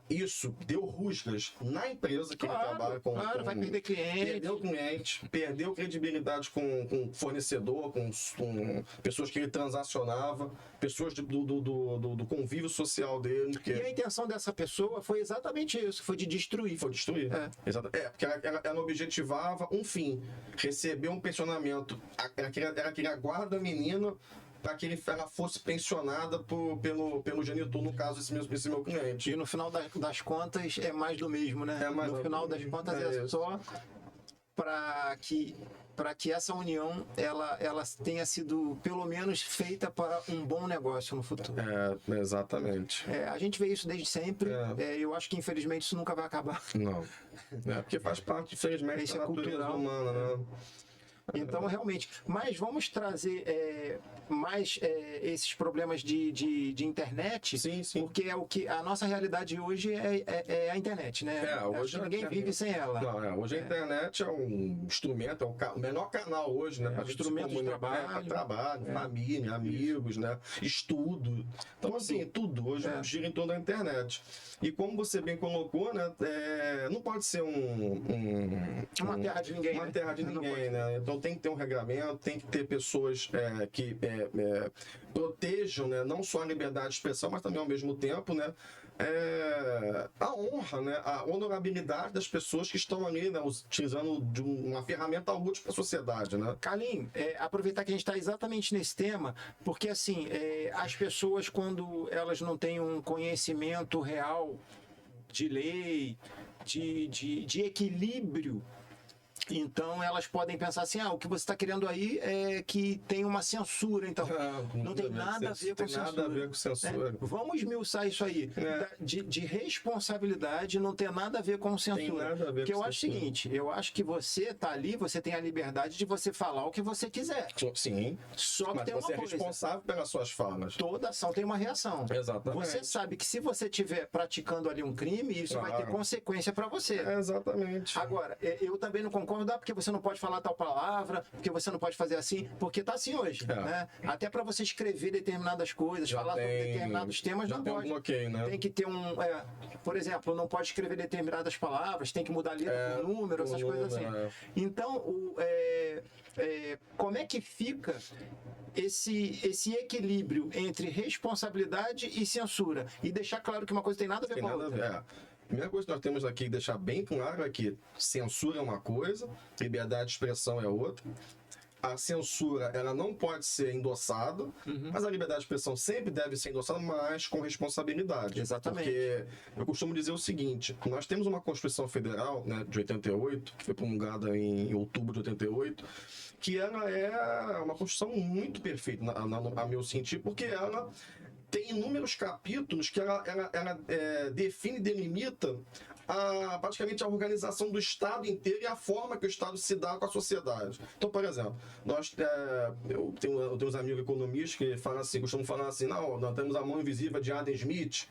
Speaker 2: isso deu rusgas na empresa que ele trabalha com.
Speaker 1: Claro, vai perder cliente.
Speaker 2: Perdeu cliente, perdeu credibilidade com fornecedor, com pessoas que ele transacionava, pessoas do convívio social dele.
Speaker 1: E a intenção dessa pessoa foi exatamente isso, foi de destruir.
Speaker 2: Foi destruir. Porque ela objetivava um fim, receber um pensionamento. Ela queria guarda menina para que ela fosse pensionada pelo genitor, no caso, esse meu cliente.
Speaker 1: E no final das contas é mais do mesmo, né? No final das contas é só para que essa união ela tenha sido pelo menos feita para um bom negócio no futuro.
Speaker 2: Exatamente.
Speaker 1: A gente vê isso desde sempre. Eu acho que infelizmente isso nunca vai acabar.
Speaker 2: Não. Porque faz parte, infelizmente, da natureza humana, né?
Speaker 1: Então, realmente. Mas vamos trazer mais esses problemas de internet,
Speaker 2: sim.
Speaker 1: porque é o que a nossa realidade hoje é a internet, né?
Speaker 2: Hoje
Speaker 1: ninguém vive sem ela.
Speaker 2: Não, hoje a internet é um instrumento, é o menor canal hoje, né?
Speaker 1: Um instrumento de
Speaker 2: trabalho, família, amigos, né? Estudo. Então, assim, tudo hoje gira em torno da internet. E como você bem colocou, né? Não pode ser
Speaker 1: uma terra de ninguém.
Speaker 2: Uma terra de ninguém, né? Então tem que ter um regramento, tem que ter pessoas que protejam, né, não só a liberdade de expressão, mas também ao mesmo tempo, né, a honra, né, a honorabilidade das pessoas que estão ali, né, utilizando de uma ferramenta útil para a sociedade, né?
Speaker 1: Carlinhos, aproveitar que a gente está exatamente nesse tema, porque assim, as pessoas quando elas não têm um conhecimento real de lei, de equilíbrio, então elas podem pensar assim, o que você está querendo aí é que tem uma censura, então não tem nada a ver com censura.
Speaker 2: Nada a ver com censura.
Speaker 1: Vamos esmiuçar isso aí. De responsabilidade não tem nada a ver com censura.
Speaker 2: Tem nada a ver
Speaker 1: Porque
Speaker 2: com
Speaker 1: eu acho o seguinte, eu acho que você está ali, você tem a liberdade de você falar o que você quiser.
Speaker 2: Sim.
Speaker 1: Só que
Speaker 2: mas
Speaker 1: tem
Speaker 2: você
Speaker 1: uma coisa.
Speaker 2: É responsável pelas suas falas.
Speaker 1: Toda ação tem uma reação.
Speaker 2: Exatamente.
Speaker 1: Você sabe que se você estiver praticando ali um crime, isso vai ter consequência para você.
Speaker 2: Exatamente.
Speaker 1: Agora, eu também não concordo, porque você não pode falar tal palavra, porque você não pode fazer assim, porque tá assim hoje, né? Até para você escrever determinadas coisas, falar sobre determinados temas, não pode.
Speaker 2: Bloqueio, né?
Speaker 1: Tem que ter por exemplo, não pode escrever determinadas palavras, tem que mudar a letra por número, essas coisas assim. Então, como é que fica esse equilíbrio entre responsabilidade e censura? E deixar claro que uma coisa tem nada a ver com a outra.
Speaker 2: A primeira coisa que nós temos aqui que deixar bem claro é que censura é uma coisa, liberdade de expressão é outra. A censura, ela não pode ser endossada, mas a liberdade de expressão sempre deve ser endossada, mas com responsabilidade.
Speaker 1: Exatamente.
Speaker 2: Porque eu costumo dizer o seguinte, nós temos uma Constituição Federal, né, de 88, que foi promulgada em outubro de 88, que ela é uma Constituição muito perfeita, a meu sentir, porque ela tem inúmeros capítulos que ela define e delimita praticamente a organização do Estado inteiro e a forma que o Estado se dá com a sociedade. Então, por exemplo, eu tenho uns amigos economistas que falam assim, costumam falar assim, não, nós temos a mão invisível de Adam Smith,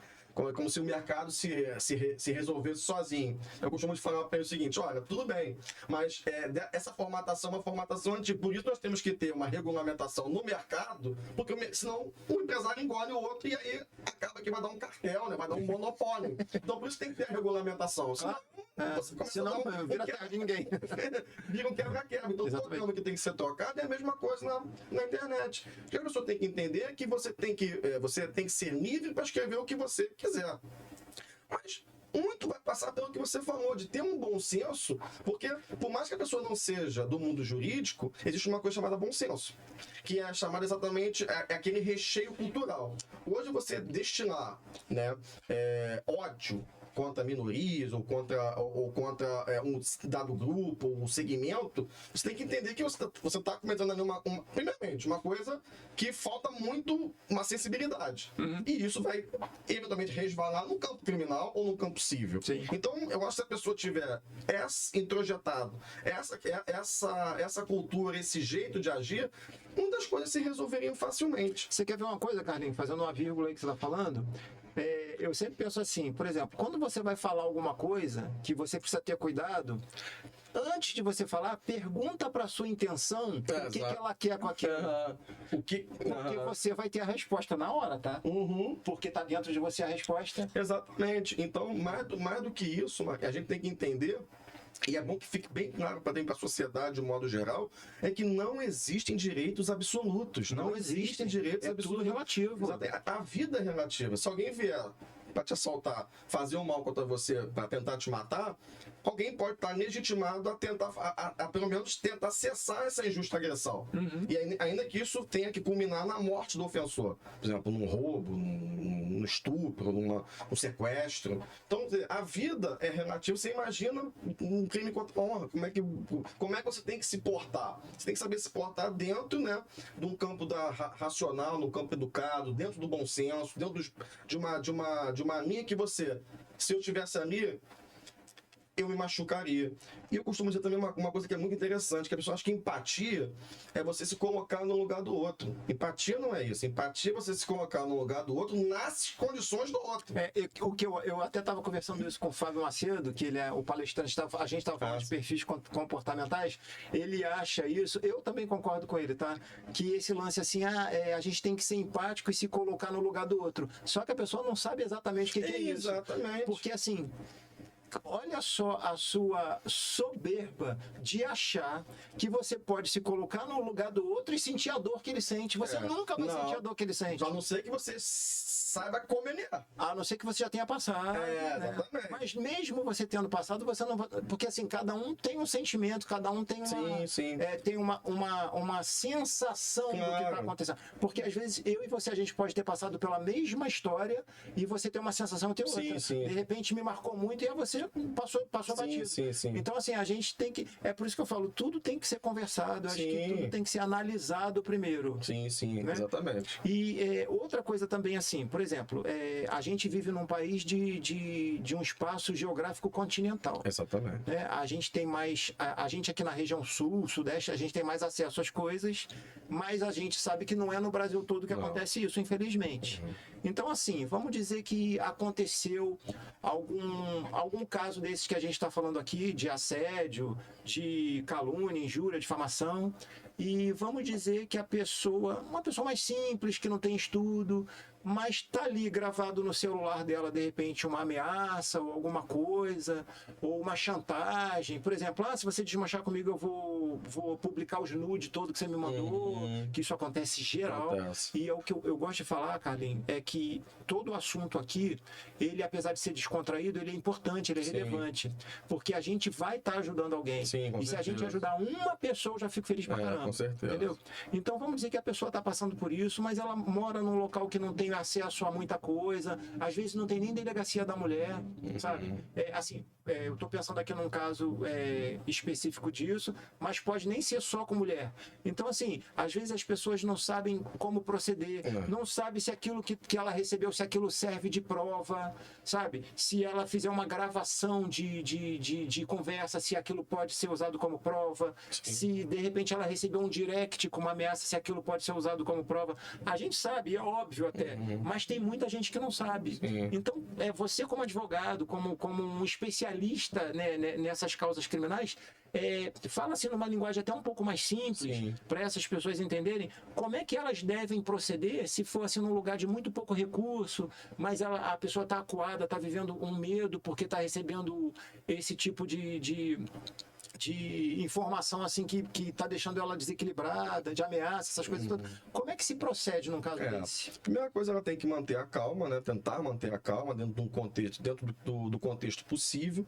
Speaker 2: como se o mercado se resolvesse sozinho. Eu costumo falar para ele o seguinte, olha, tudo bem, mas essa formatação é uma formatação antiga, por isso nós temos que ter uma regulamentação no mercado, porque senão o empresário engole o outro e aí acaba que vai dar um cartel, né? Vai dar um monopólio. Então por isso tem que ter a regulamentação.
Speaker 1: Senão vira terra de ninguém.
Speaker 2: Vira um quebra-quebra. Então todo tema que tem que ser tocado é a mesma coisa na internet. O que a pessoa tem que entender é que você tem que ser livre para escrever o que você quiser. Mas muito vai passar pelo que você falou, de ter um bom senso, porque por mais que a pessoa não seja do mundo jurídico, existe uma coisa chamada bom senso, que é chamada exatamente aquele recheio cultural. Hoje você destilar, né, ódio contra minorias ou contra um dado grupo ou um segmento, você tem que entender que você está cometendo ali primeiramente, uma coisa que falta muito uma sensibilidade. E isso vai eventualmente resvalar no campo criminal ou no campo civil.
Speaker 1: Sim.
Speaker 2: Então, eu acho que se a pessoa tiver introjetado essa cultura, esse jeito de agir, uma das coisas se resolveriam facilmente.
Speaker 1: Você quer ver uma coisa, Carlinhos, fazendo uma vírgula aí que você está falando? eu sempre penso assim, por exemplo, quando você vai falar alguma coisa que você precisa ter cuidado, antes de você falar, pergunta para sua intenção o que ela quer com aquilo. Porque você vai ter a resposta na hora, tá? Porque tá dentro de você a resposta.
Speaker 2: Exatamente. Então, mais do que isso, a gente tem que entender, e é bom que fique bem claro para a sociedade de um modo geral, é que não existem direitos absolutos. Não existem direitos absolutos.
Speaker 1: Tudo relativo.
Speaker 2: Exatamente. A vida é relativa. Se alguém vier para te assaltar, fazer um mal contra você, para tentar te matar, alguém pode estar legitimado a tentar, pelo menos tentar cessar essa injusta agressão. E ainda que isso tenha que culminar na morte do ofensor. Por exemplo, num roubo, num estupro, num sequestro. Então, a vida é relativa. Você imagina um crime contra a honra. Como é que você tem que se portar? Você tem que saber se portar dentro, né, de um campo racional, no campo educado, dentro do bom senso, dentro de uma linha que você, se eu tivesse ali, eu me machucaria. E eu costumo dizer também uma coisa que é muito interessante, que a pessoa acha que empatia é você se colocar no lugar do outro. Empatia não é isso. Empatia é você se colocar no lugar do outro nas condições do outro.
Speaker 1: Eu até estava conversando isso com o Fábio Macedo, que ele é o palestrante, a gente estava falando de perfis comportamentais, ele acha isso, eu também concordo com ele, tá? Que esse lance assim, a gente tem que ser empático e se colocar no lugar do outro. Só que a pessoa não sabe exatamente o que é isso.
Speaker 2: Exatamente.
Speaker 1: Porque assim, olha só a sua soberba de achar que você pode se colocar no lugar do outro e sentir a dor que ele sente. Você nunca vai sentir a dor que ele sente.
Speaker 2: A não ser que você saiba como ele é.
Speaker 1: A não ser que você já tenha passado.
Speaker 2: Exatamente.
Speaker 1: Mas mesmo você tendo passado, você não vai... Porque assim, cada um tem um sentimento, cada um tem tem uma sensação do que está acontecendo. Porque às vezes eu e você, a gente pode ter passado pela mesma história e você ter uma sensação e ter outra. De repente me marcou muito e você passou batido. Então assim, a gente tem que... É por isso que eu falo, tudo tem que ser conversado. Eu acho que tudo tem que ser analisado primeiro.
Speaker 2: Né? Exatamente.
Speaker 1: E outra coisa também assim, por exemplo, a gente vive num país de um espaço geográfico continental.
Speaker 2: Exatamente.
Speaker 1: A gente tem mais... A gente aqui na região sul, sudeste, a gente tem mais acesso às coisas, mas a gente sabe que não é no Brasil todo que acontece isso, infelizmente. Então, assim, vamos dizer que aconteceu algum caso desses que a gente está falando aqui, de assédio, de calúnia, injúria, difamação, e vamos dizer que uma pessoa mais simples, que não tem estudo, mas está ali gravado no celular dela, de repente, uma ameaça ou alguma coisa, ou uma chantagem. Por exemplo, se você desmanchar comigo, eu vou publicar os nudes todo que você me mandou, que isso acontece geral. E é o que eu gosto de falar, Carlinhos, é que todo o assunto aqui, ele, apesar de ser descontraído, ele é importante, ele é relevante. Porque a gente vai estar ajudando alguém. E se a gente ajudar uma pessoa, eu já fico feliz pra caramba.
Speaker 2: Com certeza.
Speaker 1: Entendeu? Então vamos dizer que a pessoa está passando por isso, mas ela mora num local que não tem acesso a muita coisa, às vezes não tem nem delegacia da mulher, sabe? Eu estou pensando aqui num caso específico disso, mas pode nem ser só com mulher. Então, assim, às vezes as pessoas não sabem como proceder, não sabem se aquilo que ela recebeu, se aquilo serve de prova, sabe? Se ela fizer uma gravação de conversa, se aquilo pode ser usado como prova, se de repente ela recebeu um direct com uma ameaça, se aquilo pode ser usado como prova. A gente sabe, é óbvio até, mas tem muita gente que não sabe. Então, você como advogado, como um especialista, né, nessas causas criminais, fala assim numa linguagem até um pouco mais simples, para essas pessoas entenderem como é que elas devem proceder se for assim num lugar de muito pouco recurso, mas a pessoa está acuada, está vivendo um medo porque está recebendo esse tipo de informação assim que está deixando ela desequilibrada, de ameaça, essas coisas todas. Como é que se procede num caso desse?
Speaker 2: Primeira coisa, ela tem que manter a calma, né? Tentar manter a calma dentro de um contexto, dentro do contexto possível.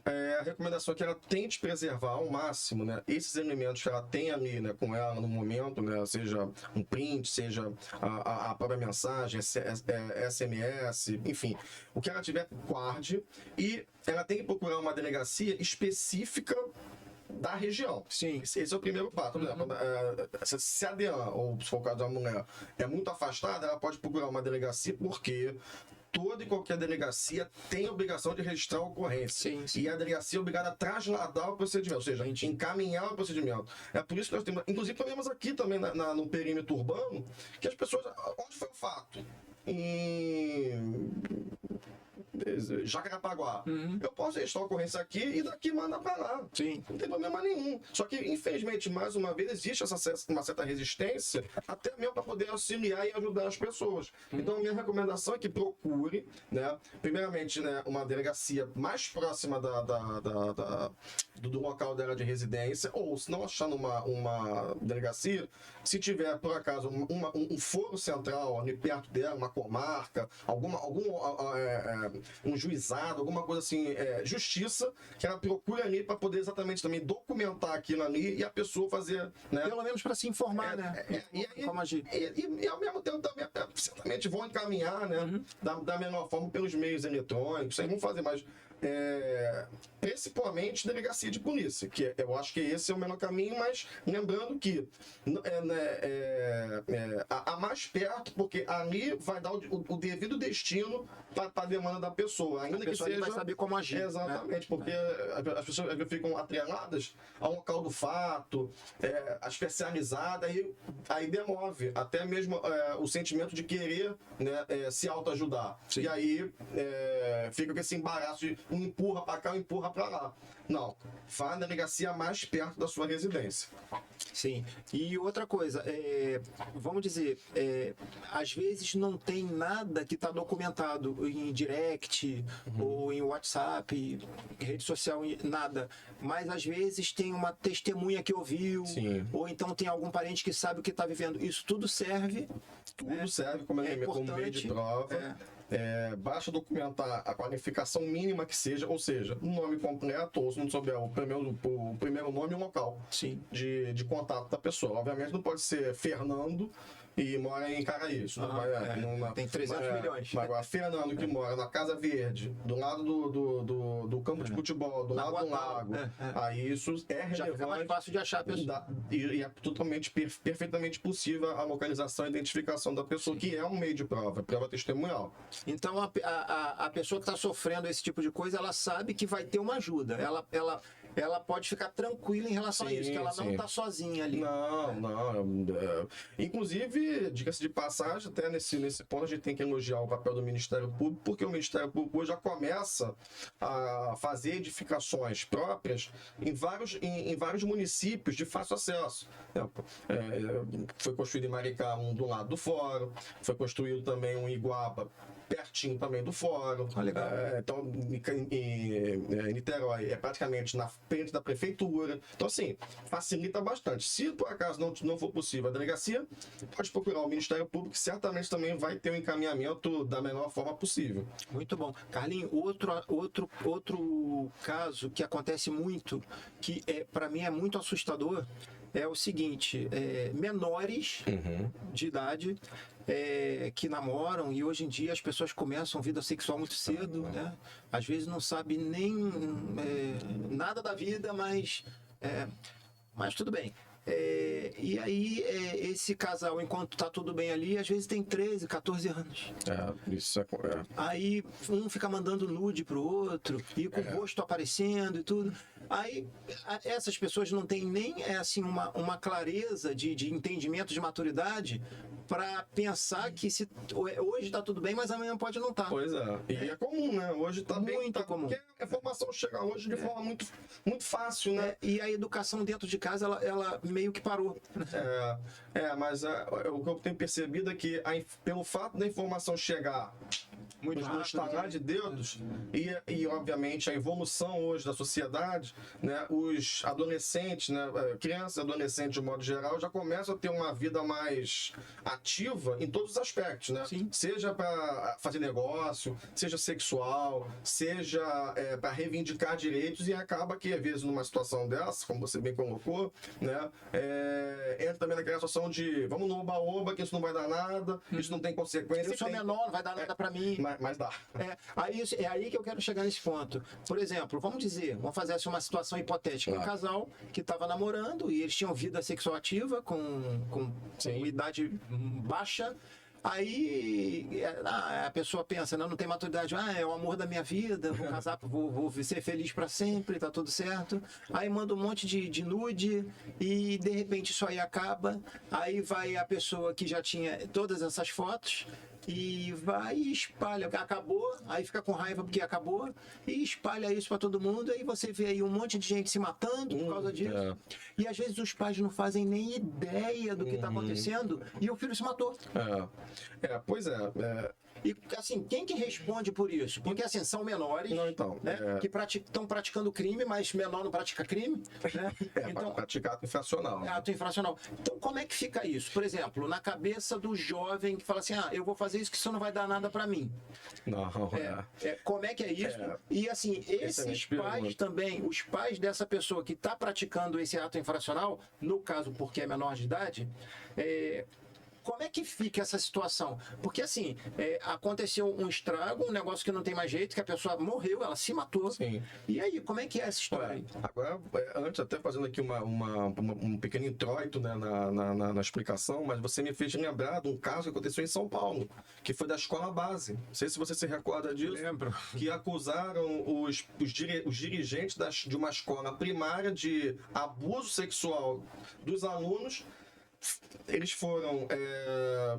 Speaker 2: A recomendação é que ela tente preservar ao máximo, né, esses elementos que ela tem ali, né, com ela no momento, né, seja um print, seja a própria mensagem, SMS, enfim, o que ela tiver, guarde, e ela tem que procurar uma delegacia específica da região. Esse é o primeiro passo. Por exemplo, se a DEAN, ou se for o caso da mulher, é muito afastada, ela pode procurar uma delegacia porque toda e qualquer delegacia tem a obrigação de registrar a ocorrência.
Speaker 1: Sim, sim.
Speaker 2: E a delegacia é obrigada a trasladar o procedimento, ou seja, encaminhar o procedimento. É por isso que nós temos, inclusive, problemas aqui também no perímetro urbano, que as pessoas... Onde foi o fato? Em Jacarepaguá. Eu posso registrar a ocorrência aqui e daqui manda para lá.
Speaker 1: Sim.
Speaker 2: Não tem problema nenhum. Só que, infelizmente, mais uma vez, existe uma certa resistência, até mesmo para poder auxiliar e ajudar as pessoas. Então, a minha recomendação é que procure, né, primeiramente, né, uma delegacia mais próxima do local dela de residência, ou se não achar uma delegacia, se tiver, por acaso, um foro central ali perto dela, uma comarca, um juizado, alguma coisa assim, justiça, que ela procure ali para poder exatamente também documentar aquilo ali e a pessoa fazer, né?
Speaker 1: Pelo menos para se informar, né? Como agir.
Speaker 2: E ao mesmo tempo também, certamente vão encaminhar, né? Da menor forma pelos meios eletrônicos, aí vão fazer mais. Principalmente delegacia de polícia, que eu acho que esse é o menor caminho, mas lembrando que a mais perto, porque ali vai dar o devido destino para a demanda da pessoa, ainda que seja...
Speaker 1: vai saber como agir.
Speaker 2: Exatamente, né? Porque as pessoas ficam atreladas ao local do fato, a especializada, aí demove até mesmo o sentimento de querer, né, se autoajudar. E aí fica com esse embaraço de um empurra para cá, um empurra para lá. Não, vá na delegacia mais perto da sua residência.
Speaker 1: Sim. E outra coisa, vamos dizer, às vezes não tem nada que está documentado em direct ou em WhatsApp, rede social, nada. Mas às vezes tem uma testemunha que ouviu,
Speaker 2: Sim.
Speaker 1: ou então tem algum parente que sabe o que está vivendo. Isso tudo serve.
Speaker 2: Tudo serve como meio de prova. Basta documentar a qualificação mínima que seja, ou seja, um nome completo, ou se não souber o primeiro nome e um local.
Speaker 1: Sim.
Speaker 2: De contato da pessoa. Obviamente não pode ser Fernando e mora em Caraíso.
Speaker 1: Tem 300 milhões.
Speaker 2: Mas agora, Fernando que mora na Casa Verde, do lado do campo de futebol, do lado do lago, aí isso é relevante.
Speaker 1: Já fica mais fácil de achar a pessoa.
Speaker 2: E é totalmente, perfeitamente possível a localização e identificação da pessoa, que é um meio de prova testemunhal.
Speaker 1: Então, a pessoa que está sofrendo esse tipo de coisa, ela sabe que vai ter uma ajuda. Ela pode ficar tranquila em relação a isso, que ela não está sozinha ali.
Speaker 2: Não. Inclusive, diga-se de passagem, até nesse ponto a gente tem que elogiar o papel do Ministério Público, porque o Ministério Público hoje já começa a fazer edificações próprias em vários municípios de fácil acesso. Foi construído em Maricá um do lado do fórum, foi construído também um em Iguaba, pertinho também do fórum.
Speaker 1: Legal.
Speaker 2: Então, em Niterói é praticamente na frente da prefeitura. Então, assim, facilita bastante. Se por acaso não for possível a delegacia, pode procurar o Ministério Público, que certamente também vai ter um encaminhamento da menor forma possível.
Speaker 1: Muito bom. Carlinhos, outro caso que acontece muito, que para mim é muito assustador, é o seguinte, menores de idade que namoram, e hoje em dia as pessoas começam vida sexual muito cedo, né? Às vezes não sabe nem nada da vida, mas tudo bem. E aí, esse casal, enquanto tá tudo bem ali, às vezes tem 13, 14 anos.
Speaker 2: Isso é.
Speaker 1: Aí um fica mandando nude pro outro, e com o rosto aparecendo e tudo. Aí essas pessoas não têm nem assim, uma clareza de entendimento, de maturidade, para pensar que hoje está tudo bem, mas amanhã pode não estar.
Speaker 2: Pois é. E é comum, né? Hoje está
Speaker 1: muito comum. Porque
Speaker 2: a informação chega hoje de forma muito, muito fácil, né?
Speaker 1: E a educação dentro de casa, ela meio que parou.
Speaker 2: Mas o que eu tenho percebido é que pelo fato da informação chegar muito no estalar de dedos e obviamente a evolução hoje da sociedade, né, os adolescentes, né, crianças e adolescentes de modo geral já começam a ter uma vida mais ativa em todos os aspectos, né?
Speaker 1: Sim.
Speaker 2: Seja para fazer negócio, seja sexual, seja para reivindicar direitos, e acaba que às vezes numa situação dessa, como você bem colocou, né, entra também naquela situação de vamos no oba-oba, que isso não vai dar nada, isso não tem consequência.
Speaker 1: Eu sou menor, não vai dar nada para mim.
Speaker 2: Mas dá.
Speaker 1: É aí que eu quero chegar nesse ponto. Por exemplo, vamos fazer assim, uma situação hipotética.
Speaker 2: Claro.
Speaker 1: Um casal que estava namorando e eles tinham vida sexual ativa com idade baixa. Aí a pessoa pensa, não tem maturidade, é o amor da minha vida, vou casar, vou ser feliz para sempre, tá tudo certo. Aí manda um monte de nude e de repente isso aí acaba. Aí vai a pessoa que já tinha todas essas fotos e vai e espalha, acabou, aí fica com raiva porque acabou e espalha isso para todo mundo. Aí você vê aí um monte de gente se matando por causa disso. E às vezes os pais não fazem nem ideia do que está acontecendo e o filho se matou.
Speaker 2: Pois é.
Speaker 1: E assim, quem que responde por isso? Porque assim, são menores,
Speaker 2: Não, então,
Speaker 1: né, que estão praticando crime, mas menor não pratica crime, né?
Speaker 2: Então, praticar ato infracional.
Speaker 1: Ato infracional. Então, como é que fica isso? Por exemplo, na cabeça do jovem que fala assim, eu vou fazer isso que isso não vai dar nada para mim.
Speaker 2: Não,
Speaker 1: como é que é isso? E assim, esses pais também, os pais dessa pessoa que está praticando esse ato infracional, no caso porque é menor de idade, como é que fica essa situação? Porque assim, aconteceu um estrago, um negócio que não tem mais jeito, que a pessoa morreu, ela se matou.
Speaker 2: Sim.
Speaker 1: E aí, como é que é essa história?
Speaker 2: Agora, antes até fazendo aqui um pequeno introito, né, na explicação, mas você me fez lembrar de um caso que aconteceu em São Paulo, que foi da escola base. Não sei se você se recorda disso.
Speaker 1: Lembro.
Speaker 2: Que acusaram os dirigentes de uma escola primária de abuso sexual dos alunos. Eles foram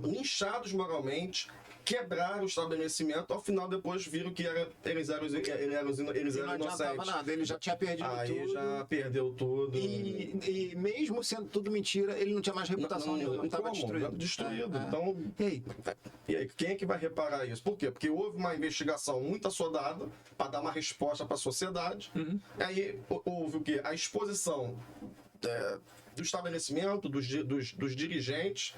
Speaker 2: linchados moralmente, quebraram o estabelecimento, ao final depois viram que eles eram inocentes.
Speaker 1: Não adiantava nada, ele já tinha perdido tudo.
Speaker 2: Aí já perdeu tudo.
Speaker 1: E mesmo sendo tudo mentira, ele não tinha mais reputação nenhuma, estava
Speaker 2: destruído. Então, e aí, quem é que vai reparar isso? Por quê? Porque houve uma investigação muito assodada para dar uma resposta para a sociedade. Aí houve o quê? A exposição do estabelecimento, dos dirigentes,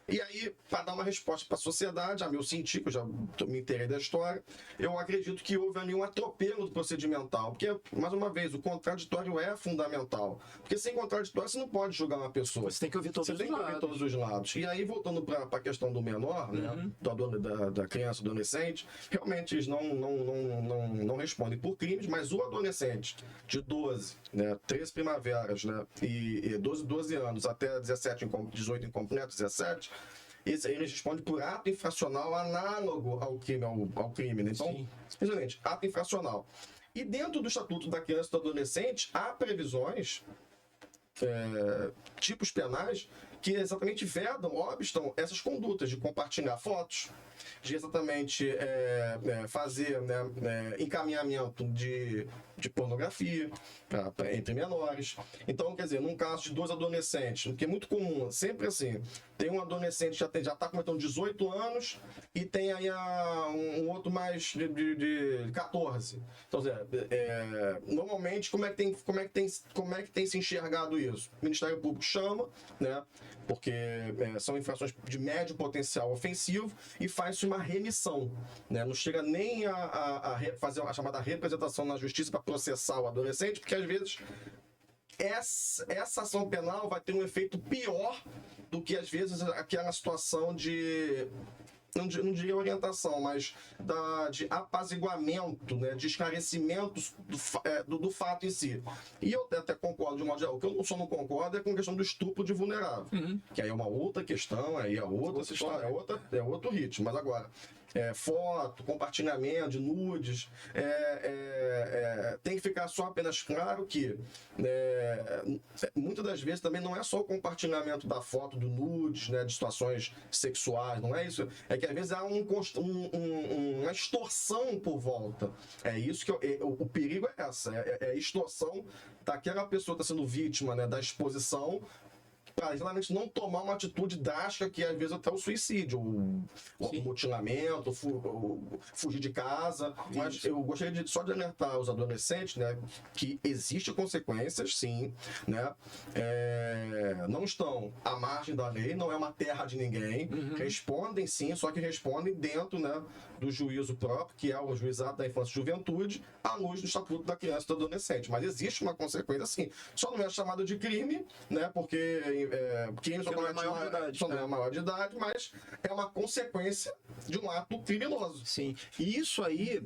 Speaker 2: e aí, para dar uma resposta para a sociedade, a meu sentir, que eu já me inteirei da história, eu acredito que houve ali um atropelo do procedimental, porque, mais uma vez, o contraditório é fundamental, porque sem contraditório você não pode julgar uma pessoa.
Speaker 1: Você tem que ouvir todos
Speaker 2: os lados. E aí, voltando para a questão do menor, né, da criança, do adolescente, realmente eles não respondem por crimes, mas o adolescente de 12, né, 13 primaveras, né, e 12 anos até 18 incompletos, 17, eles respondem por ato infracional análogo ao crime. Né? Então, simplesmente, ato infracional. E dentro do Estatuto da Criança e do Adolescente, há previsões, tipos penais, que exatamente vedam, obstam essas condutas de compartilhar fotos, de exatamente fazer encaminhamento de pornografia entre menores. Então, quer dizer, num caso de 2 adolescentes, que é muito comum, sempre assim, tem um adolescente que já está completando 18 anos e tem aí um outro mais de 14. Então, normalmente, como é que tem se enxergado isso? O Ministério Público chama, né? Porque são infrações de médio potencial ofensivo e faz-se uma remissão, né? Não chega nem a fazer a chamada representação na justiça para processar o adolescente, porque às vezes essa ação penal vai ter um efeito pior do que às vezes aquela situação de... Não diria orientação, mas de apaziguamento, né, de esclarecimento do fato em si. E eu até concordo de modo geral. O que eu só não concordo é com a questão do estupro de vulnerável. Que aí é uma outra questão, aí é outra história, é outro ritmo. Mas agora, foto, compartilhamento de nudes, tem que ficar só apenas claro que muitas das vezes também não é só o compartilhamento da foto do nudes, né, de situações sexuais, não é isso? É que às vezes há uma extorsão por volta. É isso que o perigo é essa, é a extorsão daquela pessoa que está sendo vítima, né, da exposição, para exatamente não tomar uma atitude drástica que às vezes até o suicídio, o mutilamento, fugir de casa. Mas eu gostaria só de alertar os adolescentes, né, que existem consequências, sim, né, não estão à margem da lei, não é uma terra de ninguém, respondem sim, só que respondem dentro, né, do juízo próprio, que é o juizado da infância e juventude, à luz do Estatuto da Criança e do Adolescente. Mas existe uma consequência, sim. Só não é chamada de crime, né, porque que eles são
Speaker 1: não é maior de idade,
Speaker 2: não é maior de idade, mas é uma consequência de um ato criminoso.
Speaker 1: Sim. E isso aí,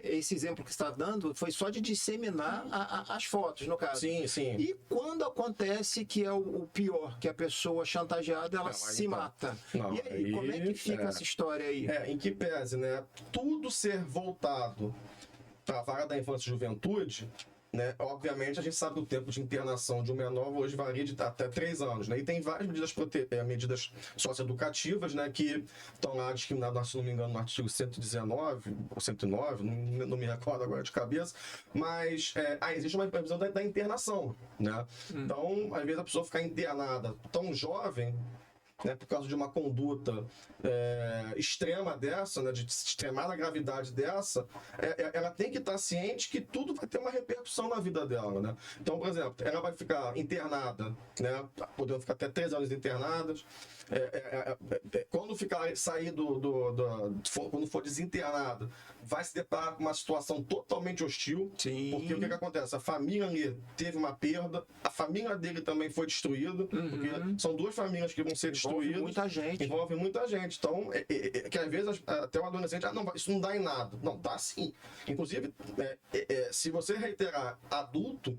Speaker 1: esse exemplo que você está dando, foi só de disseminar as fotos, no caso.
Speaker 2: Sim, sim.
Speaker 1: E quando acontece que é o pior, que a pessoa chantageada, ela se mata.
Speaker 2: Não,
Speaker 1: e aí, como é que fica essa história aí?
Speaker 2: Em que pese, né? Tudo ser voltado para a vara da infância e juventude, né? Obviamente, a gente sabe que o tempo de internação de um menor hoje varia de até 3 anos, né? E tem várias medidas socioeducativas, né? Que estão lá discriminadas, se não me engano, no artigo 119 ou 109, não me recordo agora de cabeça, mas existe uma previsão da internação, né? Então, às vezes a pessoa ficar internada tão jovem, né, por causa de uma conduta extrema dessa, né, de extremada gravidade dessa, ela tem que estar ciente que tudo vai ter uma repercussão na vida dela, né? Então, por exemplo, ela vai ficar internada, né, podendo ficar até 3 anos internadas. Quando sair quando for desinternada, vai se deparar com uma situação totalmente hostil.
Speaker 1: Sim.
Speaker 2: Porque o que acontece? A família ali teve uma perda, a família dele também foi destruída, porque são 2 famílias que vão ser destruídas. Envolve muita gente. Então, que às vezes até o adolescente, não, isso não dá em nada. Não, dá sim. Inclusive, se você reiterar adulto,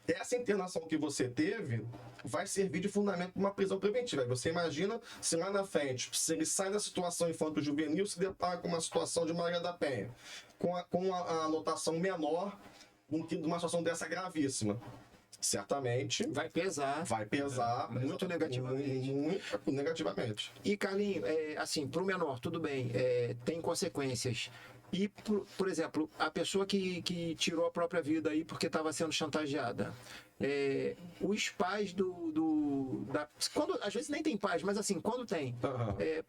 Speaker 2: essa internação que você teve vai servir de fundamento para uma prisão preventiva. Você imagina se lá na frente, se ele sai da situação infanto-juvenil, se depara com uma situação de Maria da Penha, com a anotação menor de uma situação dessa gravíssima. Certamente
Speaker 1: vai pesar
Speaker 2: muito negativamente. Muito negativamente.
Speaker 1: E, Carlinhos, assim, para o menor, tudo bem, tem consequências. E, por exemplo, a pessoa que tirou a própria vida aí porque estava sendo chantageada. Os pais quando, às vezes nem tem pais, mas assim, quando tem.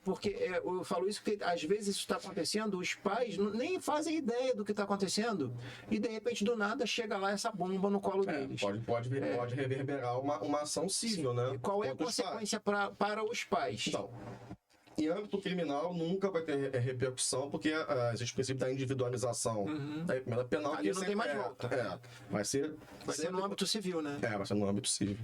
Speaker 1: Porque eu falo isso porque às vezes isso está acontecendo, os pais nem fazem ideia do que está acontecendo e de repente do nada chega lá essa bomba no colo deles.
Speaker 2: Pode reverberar uma ação civil, né?
Speaker 1: Qual é a consequência para os pais?
Speaker 2: Então, em âmbito criminal, nunca vai ter repercussão, porque existe o princípio da individualização da emenda penal.
Speaker 1: Ali não tem mais volta.
Speaker 2: Vai ser
Speaker 1: no âmbito civil, né?
Speaker 2: Vai ser no âmbito civil.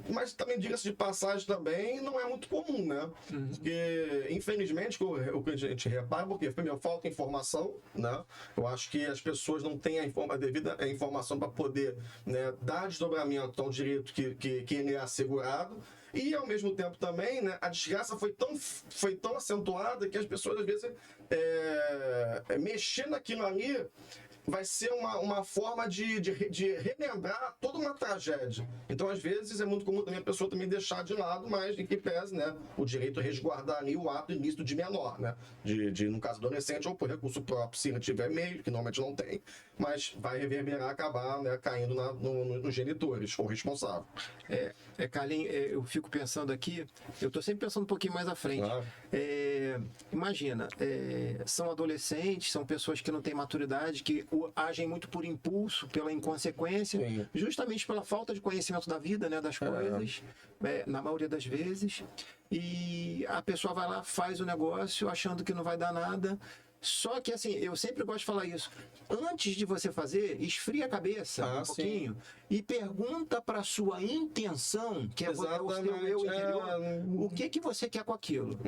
Speaker 2: Mas também, diga-se de passagem, também não é muito comum, né? Porque, infelizmente, o que a gente repara, porque, primeiro, falta informação, né? Eu acho que as pessoas não têm a devida informação para poder, né, dar desdobramento ao direito que ele é assegurado. E, ao mesmo tempo, também, né, a desgraça foi tão acentuada que as pessoas, às vezes, mexer naquilo ali vai ser uma forma de relembrar toda uma tragédia. Então, às vezes, é muito comum também a pessoa também deixar de lado, mas em que pese, né, o direito a resguardar ali o ato ilícito de menor, né? No caso adolescente, ou por recurso próprio, se não tiver meio, que normalmente não tem, mas vai reverberar, acabar, né, caindo nos genitores, ou responsável.
Speaker 1: Carlinhos, eu fico pensando aqui, eu estou sempre pensando um pouquinho mais à frente.
Speaker 2: Claro.
Speaker 1: Imagina, são adolescentes, são pessoas que não têm maturidade, que agem muito por impulso, pela inconsequência,
Speaker 2: Sim.
Speaker 1: justamente pela falta de conhecimento da vida, né, das coisas, na maioria das vezes. E a pessoa vai lá, faz o negócio, achando que não vai dar nada. Só que, assim, eu sempre gosto de falar isso. Antes de você fazer, esfria a cabeça um pouquinho e pergunta para sua intenção, que é o seu eu interior, o que você quer com aquilo.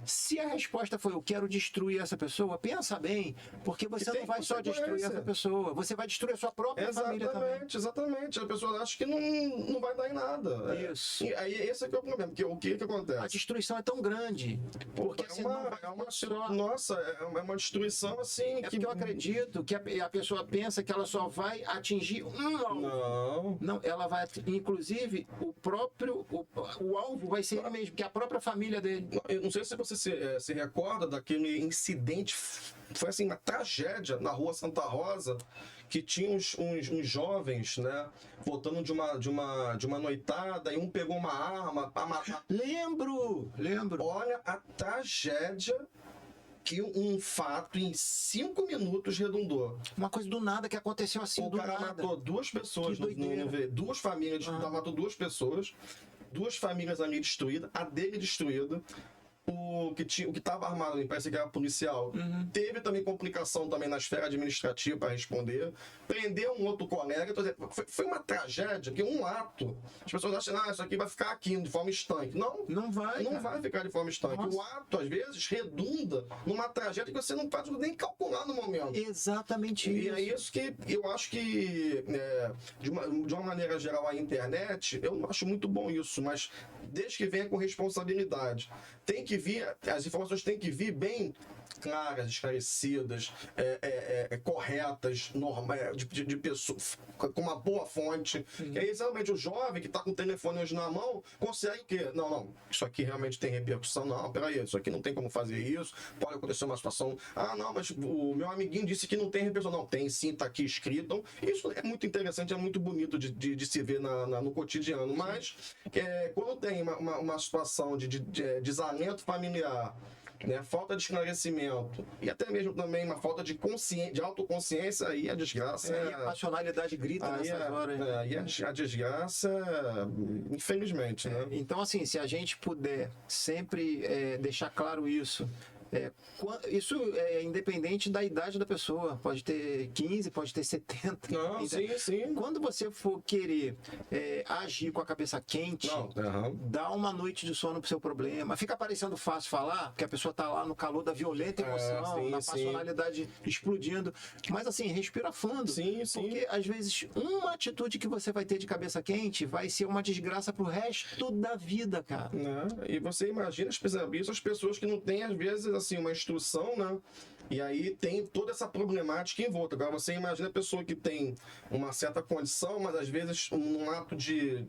Speaker 1: Se a resposta foi eu quero destruir essa pessoa, pensa bem, porque você não vai só destruir essa pessoa, você vai destruir a sua própria família também.
Speaker 2: Exatamente. A pessoa acha que não vai dar em nada.
Speaker 1: Isso.
Speaker 2: E aí esse é que é o problema, porque o que acontece?
Speaker 1: A destruição é tão grande, porque assim,
Speaker 2: Nossa, é uma destruição assim.
Speaker 1: Que eu acredito que a pessoa pensa que ela só vai atingir um alvo. Não, ela vai, inclusive, o alvo vai ser ele mesmo, que é a própria família dele.
Speaker 2: Eu não sei se você se recorda daquele incidente, foi assim, uma tragédia na rua Santa Rosa, que tinha uns jovens, né, voltando de uma noitada, e um pegou uma arma para matar.
Speaker 1: Lembro!
Speaker 2: Olha a tragédia que um fato em 5 minutos redundou.
Speaker 1: Uma coisa do nada que aconteceu assim, do nada.
Speaker 2: O cara matou 2 pessoas, duas famílias, matou 2 pessoas, 2 famílias ali destruídas, a dele destruída. o que estava armado, parece que era policial, teve também complicação também na esfera administrativa para responder, prendeu um outro colega, então, foi uma tragédia, que um ato, as pessoas acham, isso aqui vai ficar aqui de forma estanque. Não vai ficar de forma estanque.
Speaker 1: Nossa.
Speaker 2: O ato, às vezes, redunda numa tragédia que você não pode nem calcular no momento.
Speaker 1: Exatamente
Speaker 2: E
Speaker 1: isso.
Speaker 2: é isso que eu acho que, de uma maneira geral, a internet, eu não acho muito bom isso, mas desde que venha com responsabilidade. Tem que vir, as informações têm que vir bem claras, esclarecidas, corretas, de pessoas, com uma boa fonte. Que aí, realmente, o jovem que está com o telefone hoje na mão, consegue o quê? Não, isso aqui realmente tem repercussão. Não, peraí, isso aqui não tem como fazer isso. Pode acontecer uma situação, não, mas o meu amiguinho disse que não tem repercussão. Não, tem sim, está aqui escrito. Então, isso é muito interessante, é muito bonito de se ver no cotidiano. Mas, quando tem uma situação de desalento familiar, né, falta de esclarecimento e até mesmo também uma falta de autoconsciência, aí a desgraça.
Speaker 1: Aí a passionalidade grita nessas horas.
Speaker 2: Aí a desgraça, infelizmente, né?
Speaker 1: Então, assim, se a gente puder sempre deixar claro isso. Isso é independente da idade da pessoa, pode ter 15, pode ter 70.
Speaker 2: Não, sim.
Speaker 1: Quando você for querer agir com a cabeça quente, dá uma noite de sono pro seu problema. Fica parecendo fácil falar, porque a pessoa tá lá no calor da violenta emoção, da passionalidade explodindo. Mas assim, respira fundo.
Speaker 2: Sim.
Speaker 1: Porque às vezes uma atitude que você vai ter de cabeça quente vai ser uma desgraça pro resto da vida, cara.
Speaker 2: E você imagina as pessoas que não têm, às vezes, assim, uma instrução, né? E aí tem toda essa problemática em volta. Agora você imagina a pessoa que tem uma certa condição, mas às vezes um ato de